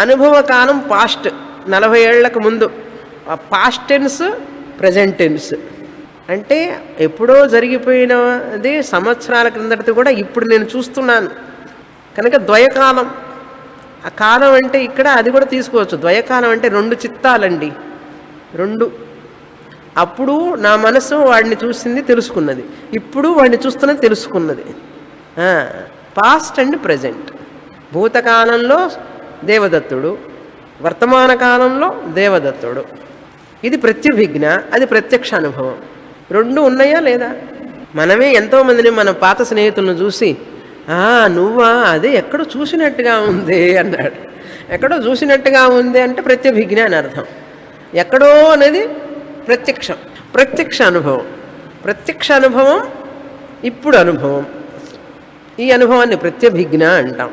అనుభవకాలం పాస్ట్, 40 ఏళ్లకు ముందు. Past tense, present tense. అంటే ఎప్పుడో జరిగిపోయినది, సంవత్సరాల క్రిందటిది కూడా ఇప్పుడు నేను చూస్తున్నాను కనుక ద్వయకాలం. ఆ కాలం అంటే ఇక్కడ అది కూడా తీసుకోవచ్చు. ద్వయకాలం అంటే రెండు చిత్తాలండి, రెండు. అప్పుడు నా మనసు వాడిని చూసింది, తెలుసుకున్నది. ఇప్పుడు వాడిని చూస్తున్నది, తెలుసుకున్నది. Past and present. భూతకాలంలో దేవదత్తుడు, వర్తమాన కాలంలో దేవదత్తుడు. ఇది ప్రత్యభిజ్ఞ, అది ప్రత్యక్ష అనుభవం. రెండు ఉన్నాయా లేదా? మనమే ఎంతోమందిని మన పాత స్నేహితులను చూసి నువ్వా, అదే ఎక్కడో చూసినట్టుగా ఉంది అన్నాడు. ఎక్కడో చూసినట్టుగా ఉంది అంటే ప్రత్యభిజ్ఞ అని అర్థం. ఎక్కడో అనేది ప్రత్యక్షం, ప్రత్యక్ష అనుభవం. ప్రత్యక్ష అనుభవం ఇప్పుడు అనుభవం. ఈ అనుభవాన్ని ప్రత్యభిజ్ఞ అంటాం.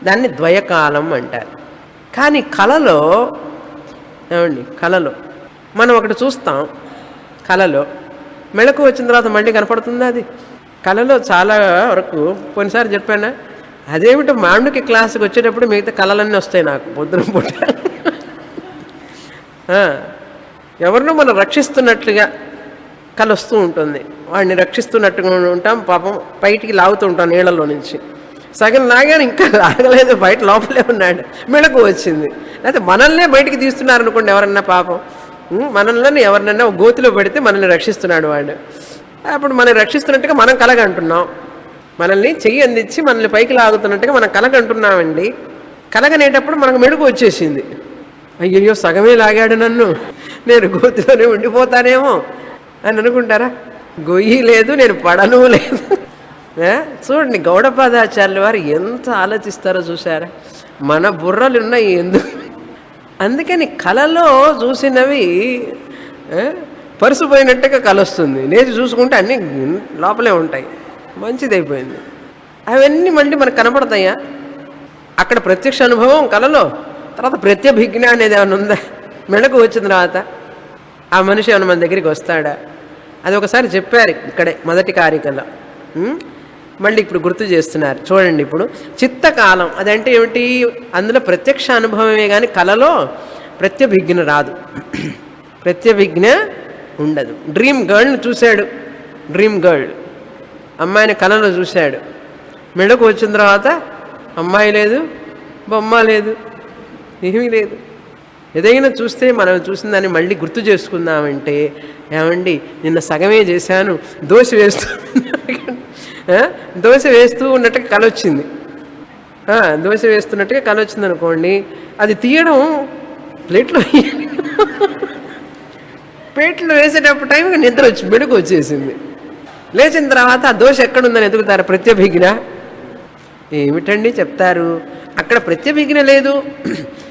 దాన్ని ద్వయకాలం అంటారు. కానీ కళలో ఏమండి, కళలో మనం ఒకటి చూస్తాం. కళలో మెళకు వచ్చిన తర్వాత మళ్ళీ కనపడుతుందా? అది కళలో చాలా వరకు కొన్నిసార్లు చెప్పానా, అదేమిటో మాండుకి క్లాసుకి వచ్చేటప్పుడు మిగతా కళలన్నీ వస్తాయి నాకు పొద్దున పూట. ఎవరినో మనం రక్షిస్తున్నట్లుగా కళ వస్తూ ఉంటుంది. వాడిని రక్షిస్తున్నట్టుగా ఉంటాం. పాపం బయటికి లాగుతూ ఉంటాం నీళ్ళలో నుంచి. సగం లాగాను, ఇంకా లాగలేదు, బయట లోపలే ఉన్నాడు, మెళకు వచ్చింది. లేకపోతే మనల్నే బయటికి తీస్తున్నారనుకోండి ఎవరన్నా, పాపం మనల్ని ఎవరినన్నా గోతిలో పెడితే మనల్ని రక్షిస్తున్నాడు వాడు. అప్పుడు మనం రక్షిస్తున్నట్టుగా మనం కలగంటున్నాం. మనల్ని చెయ్యి అందించి మనల్ని పైకి లాగుతున్నట్టుగా మనం కలగంటున్నామండి. కలగనేటప్పుడు మనకు మెడుగు వచ్చేసింది. అయ్యయ్యో సగమే లాగాడు నన్ను, నేను గోతిలోనే ఉండిపోతానేమో అని అనుకుంటారా? గొయ్యి లేదు, నేను పడను లేదు. చూడండి గౌడపాదాచార్యుల వారు ఎంత ఆలోచిస్తారో చూసారా? మన బుర్రలు ఉన్నాయి ఎందుకు. అందుకని కళలో చూసినవి పరుసుపోయినట్టుగా కళ వస్తుంది. నేతి చూసుకుంటే అన్నీ లోపలే ఉంటాయి. మంచిదైపోయింది. అవన్నీ మళ్ళీ మనకు కనపడతాయా? అక్కడ ప్రత్యక్ష అనుభవం కళలో. తర్వాత ప్రత్యభిజ్ఞ అనేది ఏమైనా ఉందా? మెడకు వచ్చిన తర్వాత ఆ మనిషి ఏమైనా మన దగ్గరికి వస్తాడా? అది ఒకసారి చెప్పారు ఇక్కడే మొదటి కారికలో. మళ్ళీ ఇప్పుడు గుర్తు చేస్తున్నారు చూడండి. ఇప్పుడు చిత్తకాలం అదంటే ఏమిటి? అందులో ప్రత్యక్ష అనుభవమే కానీ కళలో ప్రత్యభిజ్ఞ రాదు, ప్రత్యభిజ్ఞ ఉండదు. డ్రీమ్ గర్ల్ని చూశాడు, డ్రీమ్ గర్ల్ అమ్మాయిని కళలో చూశాడు. మెడకు వచ్చిన తర్వాత అమ్మాయి లేదు, బొమ్మ లేదు, ఏమీ లేదు. ఏదైనా చూస్తే మనం చూసిన దాన్ని మళ్ళీ గుర్తు చేసుకుందామంటే ఏమండి నిన్న సగమే చేశాను, దోశ వేస్తూ ఉన్నట్టుగా కళ వచ్చింది. దోశ వేస్తున్నట్టుగా కళ వచ్చింది అనుకోండి, అది తీయడం ప్లేట్లో వేసేటప్పుడు టైంకి నిద్ర వచ్చి మెడుకు వచ్చేసింది. లేచిన తర్వాత ఆ దోశ ఎక్కడుందని ఎదుగుతారు? ప్రత్యభిజ్ఞ ఏమిటండి చెప్తారు? అక్కడ ప్రత్యభిజ్ఞ లేదు,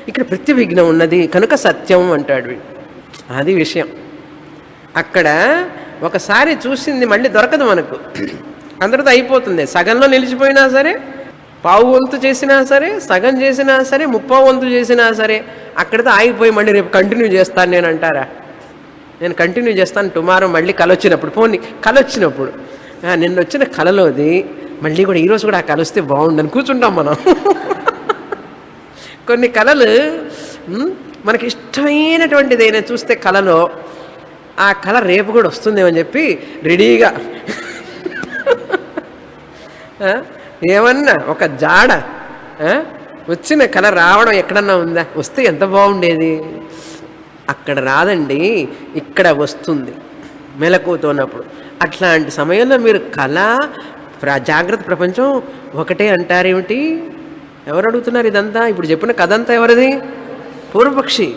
ఇక్కడ ప్రత్యభిజ్ఞ ఉన్నది కనుక సత్యం అంటాడు. అది విషయం. అక్కడ ఒకసారి చూసింది మళ్ళీ దొరకదు మనకు, అందరితో అయిపోతుంది. సగంలో నిలిచిపోయినా సరే, పావు వంతు చేసినా సరే, సగం చేసినా సరే, ముప్పావు వంతు చేసినా సరే అక్కడితో ఆగిపోయి మళ్ళీ రేపు కంటిన్యూ చేస్తాను నేను అంటారా? నేను కంటిన్యూ చేస్తాను టుమారో మళ్ళీ కళ వచ్చినప్పుడు. పోనీ కళ వచ్చినప్పుడు నిన్న వచ్చిన కళలోది మళ్ళీ కూడా ఈరోజు కూడా ఆ కళ వస్తే బాగుండని కూర్చుంటాం మనం. కొన్ని కళలు మనకి ఇష్టమైనటువంటిది అయినా చూస్తే కళలో ఆ కళ రేపు కూడా వస్తుందేమని చెప్పి రెడీగా ఏమన్నా ఒక జాడ వచ్చిన కళ రావడం ఎక్కడన్నా ఉందా? వస్తే ఎంత బాగుండేది. అక్కడ రాదండి, ఇక్కడ వస్తుంది మెలకువతోన్నప్పుడు. అట్లాంటి సమయంలో మీరు కళ జాగ్రత్త ప్రపంచం ఒకటే అంటారేమిటి? ఎవరు అడుగుతున్నారు ఇదంతా? ఇప్పుడు చెప్పిన కథ అంతా ఎవరిది? పూర్వపక్షి.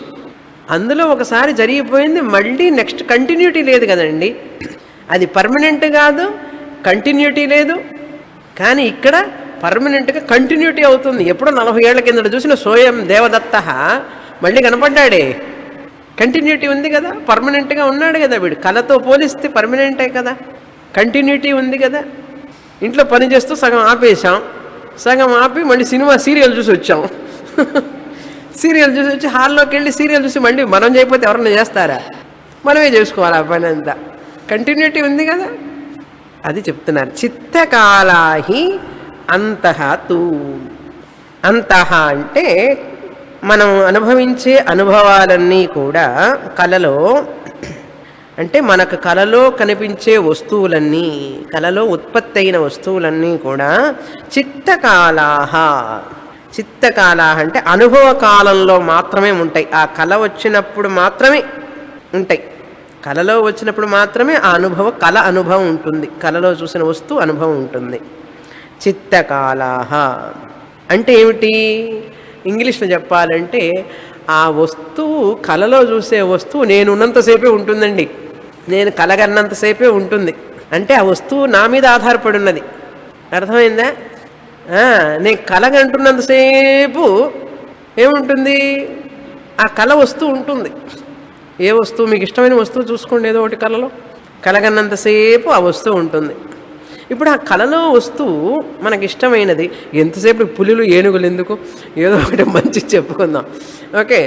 అందులో ఒకసారి జరిగిపోయింది, మళ్ళీ నెక్స్ట్ కంటిన్యూటీ లేదు కదండి. అది పర్మనెంట్ కాదు, కంటిన్యూటీ లేదు. కానీ ఇక్కడ పర్మనెంట్గా కంటిన్యూటీ అవుతుంది. ఎప్పుడో 40 ఏళ్ల కిందట చూసిన సోయం దేవదత్త మళ్ళీ కనపడ్డాడే. కంటిన్యూటీ ఉంది కదా, పర్మనెంట్గా ఉన్నాడు కదా వీడు. కళతో పోలిస్తే పర్మనెంటే కదా, కంటిన్యూటీ ఉంది కదా. ఇంట్లో పని చేస్తూ సగం ఆపేసాం, సగం ఆపి మళ్ళీ సీరియల్ చూసి వచ్చాం. సీరియల్ చూసి వచ్చి హాల్లోకి వెళ్ళి సీరియల్ చూసి మళ్ళీ మనం చేయకపోతే ఎవరన్నా చేస్తారా? మనమే చేసుకోవాలి ఆ పని అంతా. కంటిన్యూటీ ఉంది కదా, అది చెప్తున్నారు. చిత్తకాలాహి అంతః తు. అంతః అంటే మనం అనుభవించే అనుభవాలన్నీ కూడా కళలో, అంటే మనకు కళలో కనిపించే వస్తువులన్నీ, కళలో ఉత్పత్తి అయిన వస్తువులన్నీ కూడా చిత్తకాలాహ. చిత్తకాలాహ అంటే అనుభవ కాలంలో మాత్రమే ఉంటాయి. ఆ కళ వచ్చినప్పుడు మాత్రమే ఉంటాయి. కళలో వచ్చినప్పుడు మాత్రమే ఆ కళ అనుభవం ఉంటుంది. కళలో చూసిన వస్తువు అనుభవం ఉంటుంది. చిత్తకాలాహ అంటే ఏమిటి? ఇంగ్లీష్లో చెప్పాలంటే ఆ వస్తువు, కళలో చూసే వస్తువు నేనున్నంతసేపే ఉంటుందండి. నేను కలగన్నంతసేపే ఉంటుంది. అంటే ఆ వస్తువు నా మీద ఆధారపడి ఉన్నది. అర్థమైందా? నేను కలగంటున్నంతసేపు ఏముంటుంది? ఆ కళ వస్తువు ఉంటుంది. ఏ వస్తువు మీకు ఇష్టమైన వస్తువు చూసుకోండి, ఏదో ఒకటి కళలో కలగన్నంతసేపు ఆ వస్తువు ఉంటుంది. ఇప్పుడు ఆ కళలో వస్తువు మనకి ఇష్టమైనది. ఎంతసేపు పులులు ఏనుగులు ఎందుకు, ఏదో ఒకటి మంచి చెప్పుకుందాం. ఓకే,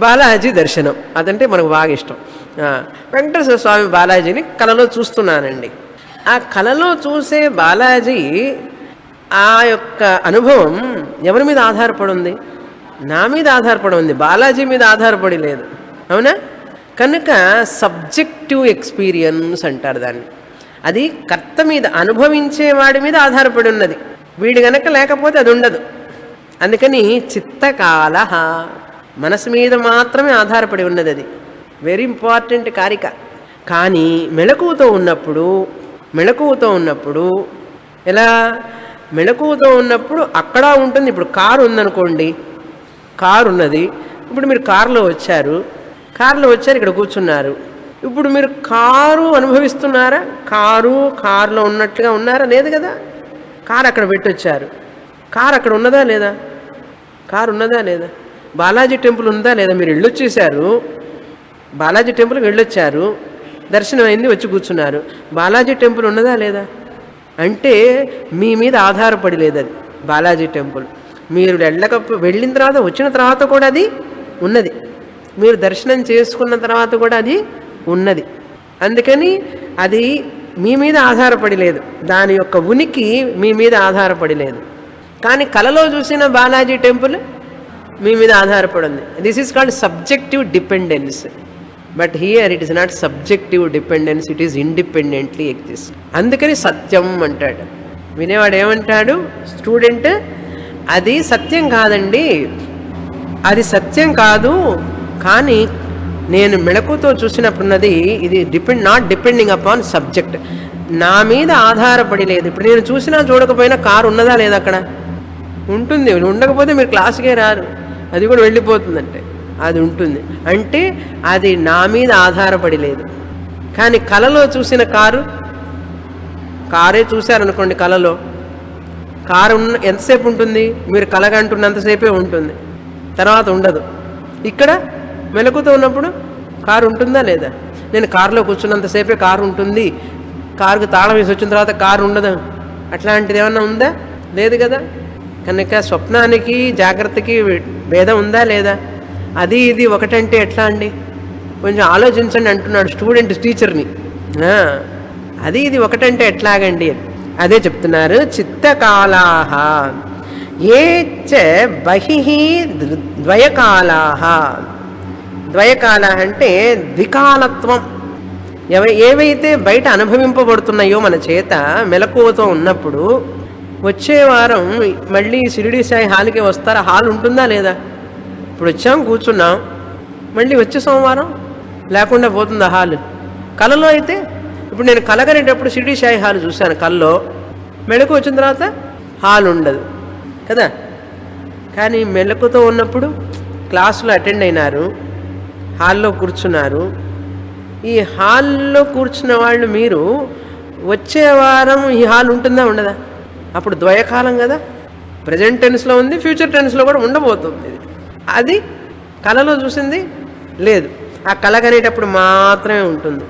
బాలాజీ దర్శనం అదంటే మనకు బాగా ఇష్టం. వెంకటేశ్వర స్వామి బాలాజీని కళలో చూస్తున్నానండి. ఆ కళలో చూసే బాలాజీ ఆ యొక్క అనుభవం ఎవరి మీద ఆధారపడి ఉంది? నా మీద ఆధారపడి ఉంది, బాలాజీ మీద ఆధారపడి లేదు. అవునా? కనుక సబ్జెక్టివ్ ఎక్స్పీరియన్స్ అంటారు దాన్ని. అది కర్త మీద, అనుభవించేవాడి మీద ఆధారపడి ఉన్నది. వీడు గనక లేకపోతే అది ఉండదు. అందుకని చిత్తకాల మనసు మీద మాత్రమే ఆధారపడి ఉన్నది. అది వెరీ ఇంపార్టెంట్ కారిక. కానీ మెళకువతో ఉన్నప్పుడు ఎలా? మెళకువతో ఉన్నప్పుడు అక్కడ ఉంటుంది. ఇప్పుడు కారు ఉందనుకోండి, కారు ఉన్నది. ఇప్పుడు మీరు కారులో వచ్చారు, ఇక్కడ కూర్చున్నారు. ఇప్పుడు మీరు కారు అనుభవిస్తున్నారా? కారులో ఉన్నట్టుగా ఉన్నారా? లేదు కదా. కారు అక్కడ పెట్టొచ్చారు. కారు అక్కడ ఉన్నదా లేదా? కారు ఉన్నదా లేదా? బాలాజీ టెంపుల్ ఉందా లేదా? మీరు వెళ్ళొచ్చేసారు, బాలాజీ టెంపుల్కి వెళ్ళొచ్చారు, దర్శనం అయింది, వచ్చి కూర్చున్నారు. బాలాజీ టెంపుల్ ఉన్నదా లేదా? అంటే మీ మీద ఆధారపడి లేదు అది బాలాజీ టెంపుల్. మీరు వెళ్ళిన తర్వాత, వచ్చిన తర్వాత కూడా అది ఉన్నది. మీరు దర్శనం చేసుకున్న తర్వాత కూడా అది ఉన్నది. అందుకని అది మీ మీద ఆధారపడి లేదు. దాని యొక్క ఉనికి మీ మీద ఆధారపడి లేదు. కానీ కళలో చూసిన బాలాజీ టెంపుల్ మీ మీద ఆధారపడి ఉంది. This is called subjective dependence. But here it is not subjective dependence, it is independently exist. అందుకని సత్యం అంటాడు. వినేవాడు ఏమంటాడు? స్టూడెంట్, అది సత్యం కాదండి, అది సత్యం కాదు. కానీ నేను మెళకుతో చూసినప్పుడున్నది ఇది నాట్ డిపెండింగ్ అపాన్ సబ్జెక్ట్, నా మీద ఆధారపడి లేదు. ఇప్పుడు నేను చూసినా చూడకపోయినా కారు ఉన్నదా లేదా? అక్కడ ఉంటుంది. ఉండకపోతే మీరు క్లాసుకే రారు, అది కూడా వెళ్ళిపోతుందంటే అది ఉంటుంది. అంటే అది నా మీద ఆధారపడి లేదు. కానీ కళలో చూసిన కారే చూశారనుకోండి, కళలో కారు ఎంతసేపు ఉంటుంది? మీరు కలగంటున్నంతసేపే ఉంటుంది, తర్వాత ఉండదు. ఇక్కడ మెలకుతో ఉన్నప్పుడు కారు ఉంటుందా లేదా? నేను కారులో కూర్చున్నంతసేపే కారు ఉంటుంది, కారుకు తాళం వేసి వచ్చిన తర్వాత కారు ఉండదు. అట్లాంటిది ఏమన్నా ఉందా? లేదు కదా. కనుక స్వప్నానికి జాగ్రత్తకి భేదం ఉందా లేదా? అది ఇది ఒకటంటే ఎట్లా అండి? కొంచెం ఆలోచించండి అంటున్నాడు స్టూడెంట్ టీచర్ని. అది ఇది ఒకటంటే ఎట్లాగండి? అదే చెప్తున్నారు. చిత్తకాలాహ ఏ చ బహిః ద్వయకాలాహ. ద్వయకాల అంటే ద్వికాలత్వం. ఏవైతే బయట అనుభవింపబడుతున్నాయో మన చేత మెలకువతో ఉన్నప్పుడు, వచ్చే వారం మళ్ళీ షిరిడి సాయి హాల్కి వస్తారా? హాల్ ఉంటుందా లేదా? ఇప్పుడు వచ్చాం, కూర్చున్నాం, మళ్ళీ వచ్చే సోమవారం లేకుండా పోతుందా హాల్? కళలో అయితే ఇప్పుడు నేను కలగనేటప్పుడు షిరిడి సాయి హాల్ చూశాను కళ్ళలో, మెలకు వచ్చిన తర్వాత హాల్ ఉండదు కదా. కానీ మెలకుతో ఉన్నప్పుడు క్లాసులో అటెండ్ అయినారు, హాల్లో కూర్చున్నారు. ఈ హాల్లో కూర్చున్న వాళ్ళు మీరు వచ్చే వారం ఈ హాల్ ఉంటుందా ఉండదా? అప్పుడు ద్వయకాలం కదా. ప్రజెంట్ టెన్స్లో ఉంది, ఫ్యూచర్ టెన్స్లో కూడా ఉండబోతుంది. ఇది అది కళలో చూసింది లేదు, ఆ కళ కనేటప్పుడు మాత్రమే ఉంటుంది.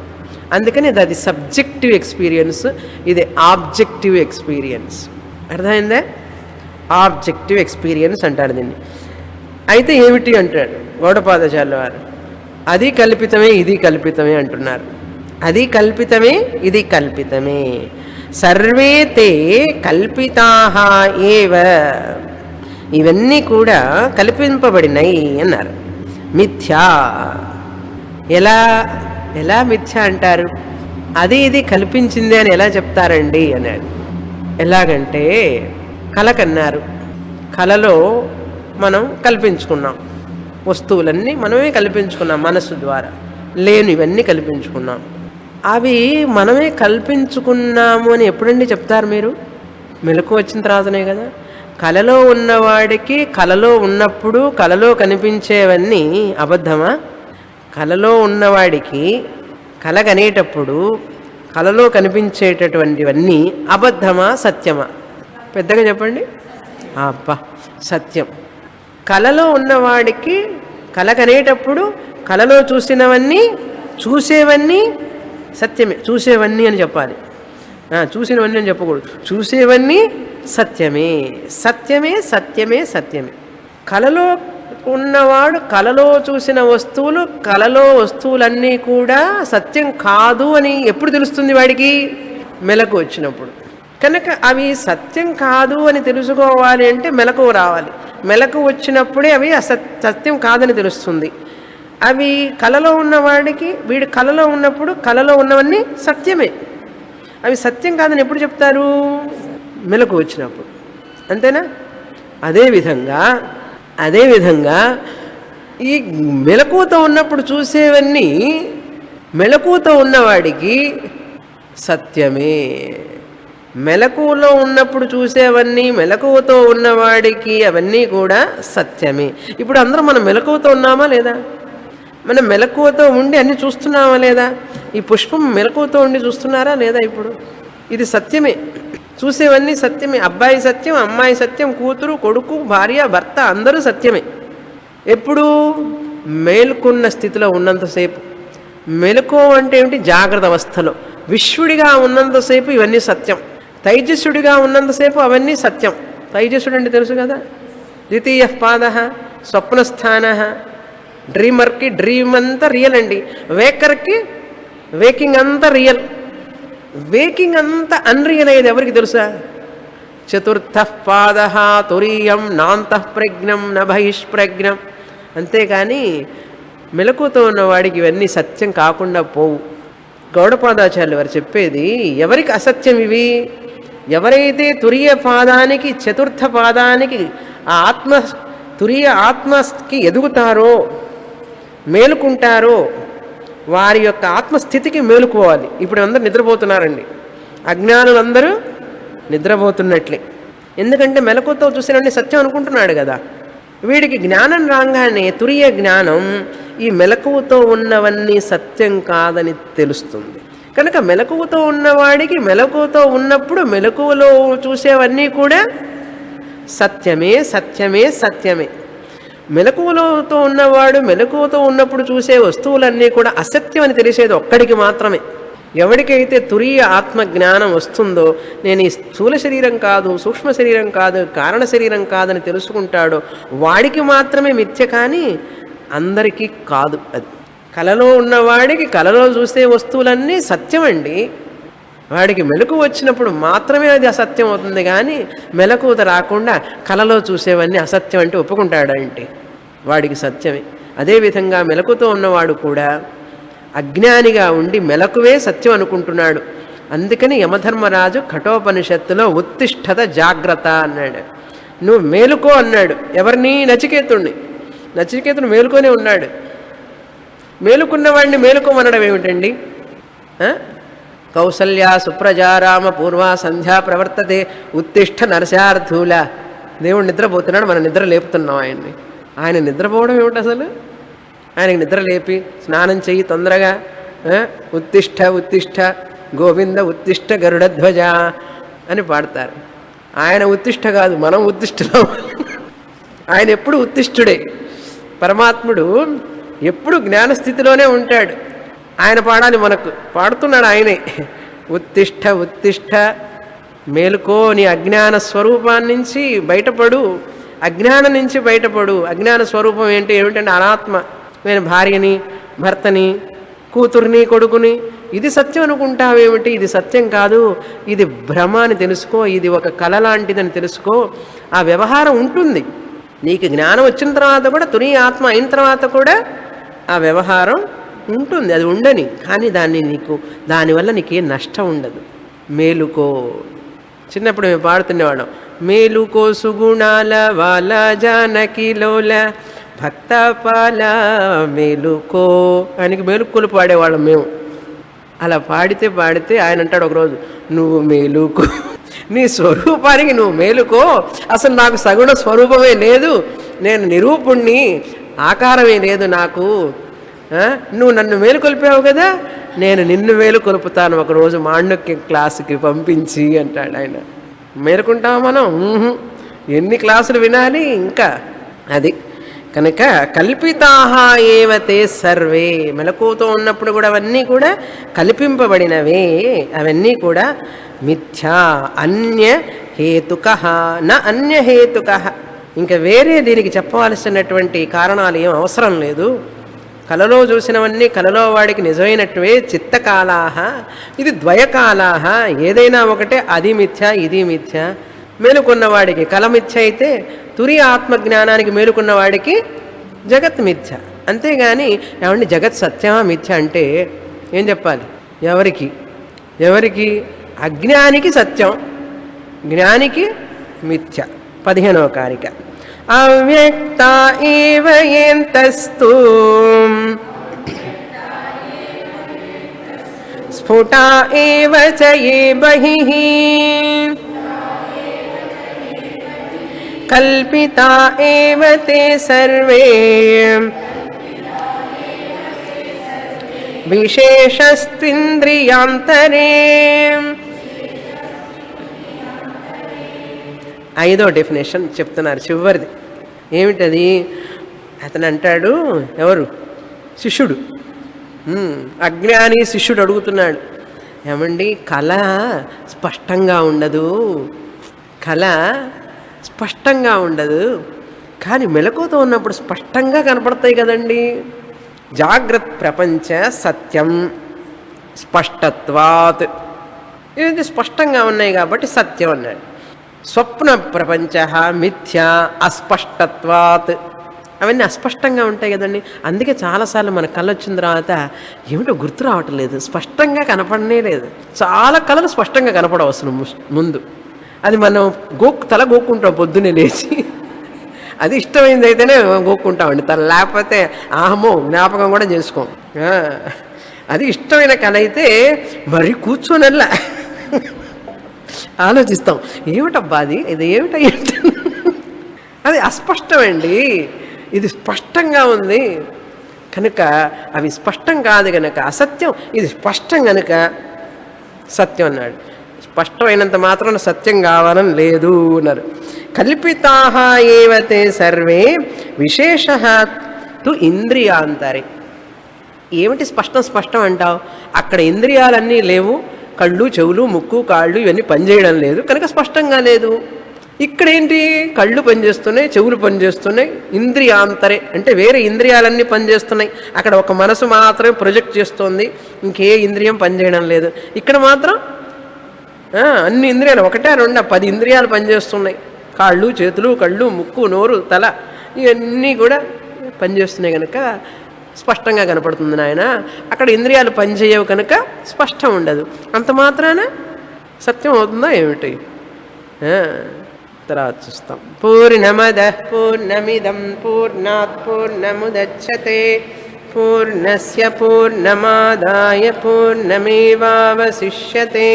అందుకని అది సబ్జెక్టివ్ ఎక్స్పీరియన్స్, ఇది ఆబ్జెక్టివ్ ఎక్స్పీరియన్స్. అర్థమైందా? ఆబ్జెక్టివ్ ఎక్స్పీరియన్స్ అంటారు దీన్ని. అయితే ఏమిటి అంటాడు గౌడపాదాచార్యుల వారు, అది కల్పితమే ఇది కల్పితమే అంటున్నారు. అది కల్పితమే ఇది కల్పితమే, సర్వే తే కల్పితాః ఏవ, ఇవన్నీ కూడా కల్పింపబడినయి అన్నారు. మిథ్యా, ఎలా ఎలా మిథ్య అంటారు? అది ఇది కల్పించింది అని ఎలా చెప్తారండి అన్నాడు. ఎలాగంటే కలకన్నారు, కలలో మనం కల్పించుకున్నాం, వస్తువులన్నీ మనమే కల్పించుకున్నాం మనస్సు ద్వారా, లేనివన్నీ కల్పించుకున్నాం. అవి మనమే కల్పించుకున్నాము అని ఎప్పుడండి చెప్తారు మీరు? మెలకు వచ్చిన తర్వాతనే కదా. కలలో ఉన్నవాడికి కలలో ఉన్నప్పుడు కలలో కనిపించేవన్నీ అబద్ధమా? కలలో ఉన్నవాడికి కల కనేటప్పుడు కలలో కనిపించేటటువంటివన్నీ అబద్ధమా సత్యమా? పెద్దగా చెప్పండి. అబ్బా, సత్యం. కలలో ఉన్నవాడికి కల కనేటప్పుడు కలలో చూసేవన్నీ సత్యమే. చూసేవన్నీ అని చెప్పాలి, చూసినవన్నీ అని చెప్పకూడదు. చూసేవన్నీ సత్యమే, సత్యమే, సత్యమే, సత్యమే. కలలో ఉన్నవాడు కలలో చూసిన కలలో వస్తువులన్నీ కూడా సత్యం కాదు అని ఎప్పుడు తెలుస్తుంది వాడికి? మెలకు వచ్చినప్పుడు. కనుక అవి సత్యం కాదు అని తెలుసుకోవాలి అంటే మెలకు రావాలి. మెలకు వచ్చినప్పుడే అవి సత్యం కాదని తెలుస్తుంది. అవి కలలో ఉన్నవాడికి, వీడు కలలో ఉన్నప్పుడు కలలో ఉన్నవన్నీ సత్యమే, అవి సత్యం కాదని ఎప్పుడు చెప్తారు? మెలకు వచ్చినప్పుడు. అంతేనా? అదేవిధంగా ఈ మెలకువతో ఉన్నప్పుడు చూసేవన్నీ మెలకువతో ఉన్నవాడికి సత్యమే. మెలకువలో ఉన్నప్పుడు చూసేవన్నీ మెలకువతో ఉన్నవాడికి అవన్నీ కూడా సత్యమే. ఇప్పుడు అందరం మనం మెలకువతో ఉన్నామా లేదా? మనం మెలకువతో ఉండి అన్నీ చూస్తున్నామా లేదా? ఈ పుష్పం మెలకువతో ఉండి చూస్తున్నారా లేదా? ఇప్పుడు ఇది సత్యమే, చూసేవన్నీ సత్యమే. అబ్బాయి సత్యం, అమ్మాయి సత్యం, కూతురు, కొడుకు, భార్య, భర్త అందరూ సత్యమే. ఎప్పుడు? మేల్కొన్న స్థితిలో ఉన్నంతసేపు. మెలకువ అంటే ఏమిటి? జాగ్రత్త అవస్థలో విశ్వడిగా ఉన్నంతసేపు ఇవన్నీ సత్యం. తైజస్సుడిగా ఉన్నంతసేపు అవన్నీ సత్యం. తైజస్సుడు అంటే తెలుసు కదా, ద్వితీయ పాద స్వప్నస్థాన. డ్రీమర్కి డ్రీమ్ అంతా రియల్ అండి, వేకర్కి వేకింగ్ అంతా రియల్. వేకింగ్ అంతా అన్రియల్ అయ్యేది ఎవరికి తెలుసా? చతుర్థ పాద తురీయం నాంతఃప్రజ్ఞం న బహిష్ప్రజ్ఞం. అంతేకాని మెలకుతో ఉన్నవాడికి ఇవన్నీ సత్యం కాకుండా పోవు. గౌడపాదాచార్యులు వారు చెప్పేది ఎవరికి అసత్యం ఇవి? ఎవరైతే తురియ పాదానికి చతుర్థ పాదానికి ఆ తురియ ఆత్మకి ఎదుగుతారో, మేలుకుంటారో, వారి యొక్క ఆత్మస్థితికి మేలుకోవాలి. ఇప్పుడు అందరూ నిద్రపోతున్నారండి, అజ్ఞానులందరూ నిద్రపోతున్నట్లే. ఎందుకంటే మెలకుతో చూసినవన్నీ సత్యం అనుకుంటున్నాడు కదా. వీడికి జ్ఞానం రాగానే తురియ జ్ఞానం ఈ మెలకువతో ఉన్నవన్నీ సత్యం కాదని తెలుస్తుంది. కనుక మెలకువతో ఉన్నవాడికి మెలకువతో ఉన్నప్పుడు మెలకువలో చూసేవన్నీ కూడా సత్యమే, సత్యమే, సత్యమే. మెలకువలతో ఉన్నవాడు మెలకువతో ఉన్నప్పుడు చూసే వస్తువులన్నీ కూడా అసత్యం అని తెలిసేది ఒక్కడికి మాత్రమే. ఎవరికైతే తురియ ఆత్మజ్ఞానం వస్తుందో, నేను ఈ స్థూల శరీరం కాదు, సూక్ష్మ శరీరం కాదు, కారణ శరీరం కాదని తెలుసుకుంటాడో వాడికి మాత్రమే మిథ్య, కానీ అందరికీ కాదు. అది కలలో ఉన్నవాడికి కలలో చూసే వస్తువులన్నీ సత్యమండి. వాడికి మెలకు వచ్చినప్పుడు మాత్రమే అది అసత్యం అవుతుంది, కానీ మెలకువత రాకుండా కలలో చూసేవన్నీ అసత్యం అంటే ఒప్పుకుంటాడంటే వాడికి సత్యమే. అదేవిధంగా మెలకుతో ఉన్నవాడు కూడా అజ్ఞానిగా ఉండి మెలకువే సత్యం అనుకుంటున్నాడు. అందుకని యమధర్మరాజు కఠోపనిషత్తులో ఉత్తిష్ఠత జాగ్రత్త అన్నాడు. నువ్వు మేలుకో అన్నాడు. ఎవరిని? నచికేతుణ్ణి. నచికేతుడు మేలుకొనే ఉన్నాడు. మేలుకున్నవాడిని మేలుకోమనడం ఏమిటండి? కౌసల్య సుప్రజారామ పూర్వ సంధ్యా ప్రవర్తతే ఉత్తిష్ఠ నరశార్థూల. దేవుడు నిద్రపోతున్నాడు, మనం నిద్ర లేపుతున్నాం ఆయన్ని. ఆయన నిద్రపోవడం ఏమిటి అసలు? ఆయనకి నిద్ర లేపి స్నానం చెయ్యి తొందరగా, ఉత్తిష్ఠ ఉత్తిష్ఠ గోవింద ఉత్తిష్ఠ గరుడధ్వజ అని పాడతారు. ఆయన ఉత్తిష్ట కాదు, మనం ఉత్తిష్ఠులం. ఆయన ఎప్పుడు ఉత్తిష్ఠుడే. పరమాత్ముడు ఎప్పుడు జ్ఞానస్థితిలోనే ఉంటాడు. ఆయన పాడాలి, మనకు పాడుతున్నాడు ఆయనే. ఉత్తిష్ట ఉత్తిష్ట, మేలుకో, నీ అజ్ఞాన స్వరూపాన్నించి బయటపడు, అజ్ఞానం నుంచి బయటపడు. అజ్ఞాన స్వరూపం ఏమిటంటే అనాత్మ. నేను భార్యని, భర్తని, కూతుర్ని, కొడుకుని, ఇది సత్యం అనుకుంటావేమిటి? ఇది సత్యం కాదు, ఇది భ్రమ అని తెలుసుకో, ఇది ఒక కళ లాంటిదని తెలుసుకో. ఆ వ్యవహారం ఉంటుంది. నీకు జ్ఞానం వచ్చిన తర్వాత కూడా, తుని ఆత్మ అయిన తర్వాత కూడా ఆ వ్యవహారం ఉంటుంది. అది ఉండని, కానీ దానివల్ల నీకేం నష్టం ఉండదు. మేలుకో. చిన్నప్పుడు మేము పాడుతున్నవాళ్ళం, మేలుకో సుగుణాల వాల జానకిలోల భక్తపాల మేలుకో. ఆయనకి మేలుకోలు పాడేవాళ్ళం మేము. అలా పాడితే ఆయన అంటాడు ఒకరోజు, నువ్వు మేలుకో, నీ స్వరూపానికి నువ్వు మేలుకో. అసలు నాకు సగుణ స్వరూపమే లేదు, నేను నిరూపుణ్ణి, ఆకారమే లేదు నాకు. నువ్వు నన్ను మేలుకొల్పావు కదా, నేను నిన్ను మేలుకొల్పుతాను ఒకరోజు మాండక్య క్లాసుకి పంపించి అంటాడు ఆయన. మేలుకుంటాం మనం? ఎన్ని క్లాసులు వినాలి ఇంకా. అది కనుక కల్పితాహ ఏవతే సర్వే. మెలకువతో ఉన్నప్పుడు కూడా అవన్నీ కూడా కల్పింపబడినవే. అవన్నీ కూడా మిథ్యా అన్య హేతుక న అన్య హేతుక. ఇంకా వేరే దీనికి చెప్పవలసినటువంటి కారణాలు ఏం అవసరం లేదు. కలలో చూసినవన్నీ కలలో వాడికి నిజమైనట్టువే. చిత్తకాలాహ, ఇది ద్వయకాలాహ. ఏదైనా ఒకటే, అది మిథ్య, ఇది మిథ్య. మేలుకున్నవాడికి కల మిథ్య అయితే, తురి ఆత్మజ్ఞానానికి మేలుకున్నవాడికి జగత్ మిథ్య. అంతేగాని ఏమండి జగత్ సత్యమా మిథ్య అంటే ఏం చెప్పాలి? ఎవరికి? అజ్ఞానికి సత్యం, జ్ఞానికి మిథ్య. 15వ కారిక. అవ్యక్త ఏవ యంతస్తు స్ఫుట ఏవ చ ఏ బహిః కల్పితా ఏవ తే సర్వే విశేషస్త్వింద్రియాంతరే. 5వ డెఫినేషన్ చెప్తున్నారు, చివరిది. ఏమిటది? అతను అంటాడు, ఎవరు? శిష్యుడు. అజ్ఞాని శిష్యుడు అడుగుతున్నాడు, ఏమండి కళ స్పష్టంగా ఉండదు, కళ స్పష్టంగా ఉండదు, కానీ మెలకువతో ఉన్నప్పుడు స్పష్టంగా కనపడతాయి కదండి. జాగ్రత్త ప్రపంచ సత్యం స్పష్టత్వాత్. ఇది స్పష్టంగా ఉన్నాయి కాబట్టి సత్యం అన్నాడు. స్వప్న ప్రపంచ మిథ్య అస్పష్టత్వాత్. అవన్నీ అస్పష్టంగా ఉంటాయి కదండి. అందుకే చాలాసార్లు మన కళ వచ్చిన తర్వాత ఏమిటో గుర్తు రావటం లేదు, స్పష్టంగా కనపడనే లేదు. చాలా కళలు స్పష్టంగా కనపడవు అసలు ముందు. అది మనం తల గోక్కుంటాం పొద్దున్నే లేచి. అది ఇష్టమైంది అయితేనే గోక్కుంటామండి తల, లేకపోతే ఆహమో జ్ఞాపకం కూడా చేసుకోం. అది ఇష్టమైన కళ అయితే మరి కూర్చోనల్లా ఆలోచిస్తాం, ఏమిటబ్బా ఇది ఏమిటంటే అది అస్పష్టమండి, ఇది స్పష్టంగా ఉంది కనుక అవి స్పష్టం కాదు కనుక అసత్యం, ఇది స్పష్టం కనుక సత్యం అన్నాడు. స్పష్టమైనంత మాత్రం సత్యం కావాలని లేదు అన్నారు. కల్పితాః ఏవతే సర్వే విశేషః తు ఇంద్రియాంతరే. ఏమిటి స్పష్టం అంటావు? అక్కడ ఇంద్రియాలన్నీ లేవు, కళ్ళు, చెవులు, ముక్కు, కాళ్ళు ఇవన్నీ పనిచేయడం లేదు కనుక స్పష్టంగా లేదు. ఇక్కడేంటి? కళ్ళు పనిచేస్తున్నాయి, చెవులు పనిచేస్తున్నాయి, ఇంద్రియాంతరే అంటే వేరే ఇంద్రియాలన్నీ పనిచేస్తున్నాయి. అక్కడ ఒక మనసు మాత్రమే ప్రొజెక్ట్ చేస్తుంది, ఇంకే ఇంద్రియం పనిచేయడం లేదు. ఇక్కడ మాత్రం అన్ని ఇంద్రియాలు, ఒకటే రెండా 10 ఇంద్రియాలు పనిచేస్తున్నాయి. కాళ్ళు, చేతులు, కళ్ళు, ముక్కు, నోరు, తల ఇవన్నీ కూడా పనిచేస్తున్నాయి కనుక స్పష్టంగా కనపడుతుంది నాయన. అక్కడ ఇంద్రియాలు పనిచేయవు కనుక స్పష్టం ఉండదు. అంత మాత్రాన సత్యం అవుతుందా ఏమిటి? తర్వాత చూస్తాం. పూర్ణమదః పూర్ణమిదం పూర్ణాత్ పూర్ణముదచ్యతే పూర్ణస్య పూర్ణమాదాయ పూర్ణమేవావశిష్యతే.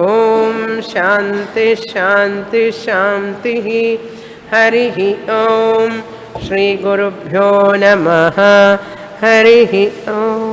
ఓం శాంతి శాంతి శాంతి. హరి ఓం. శ్రీ గురుభ్యో నమః. హరి ఓం.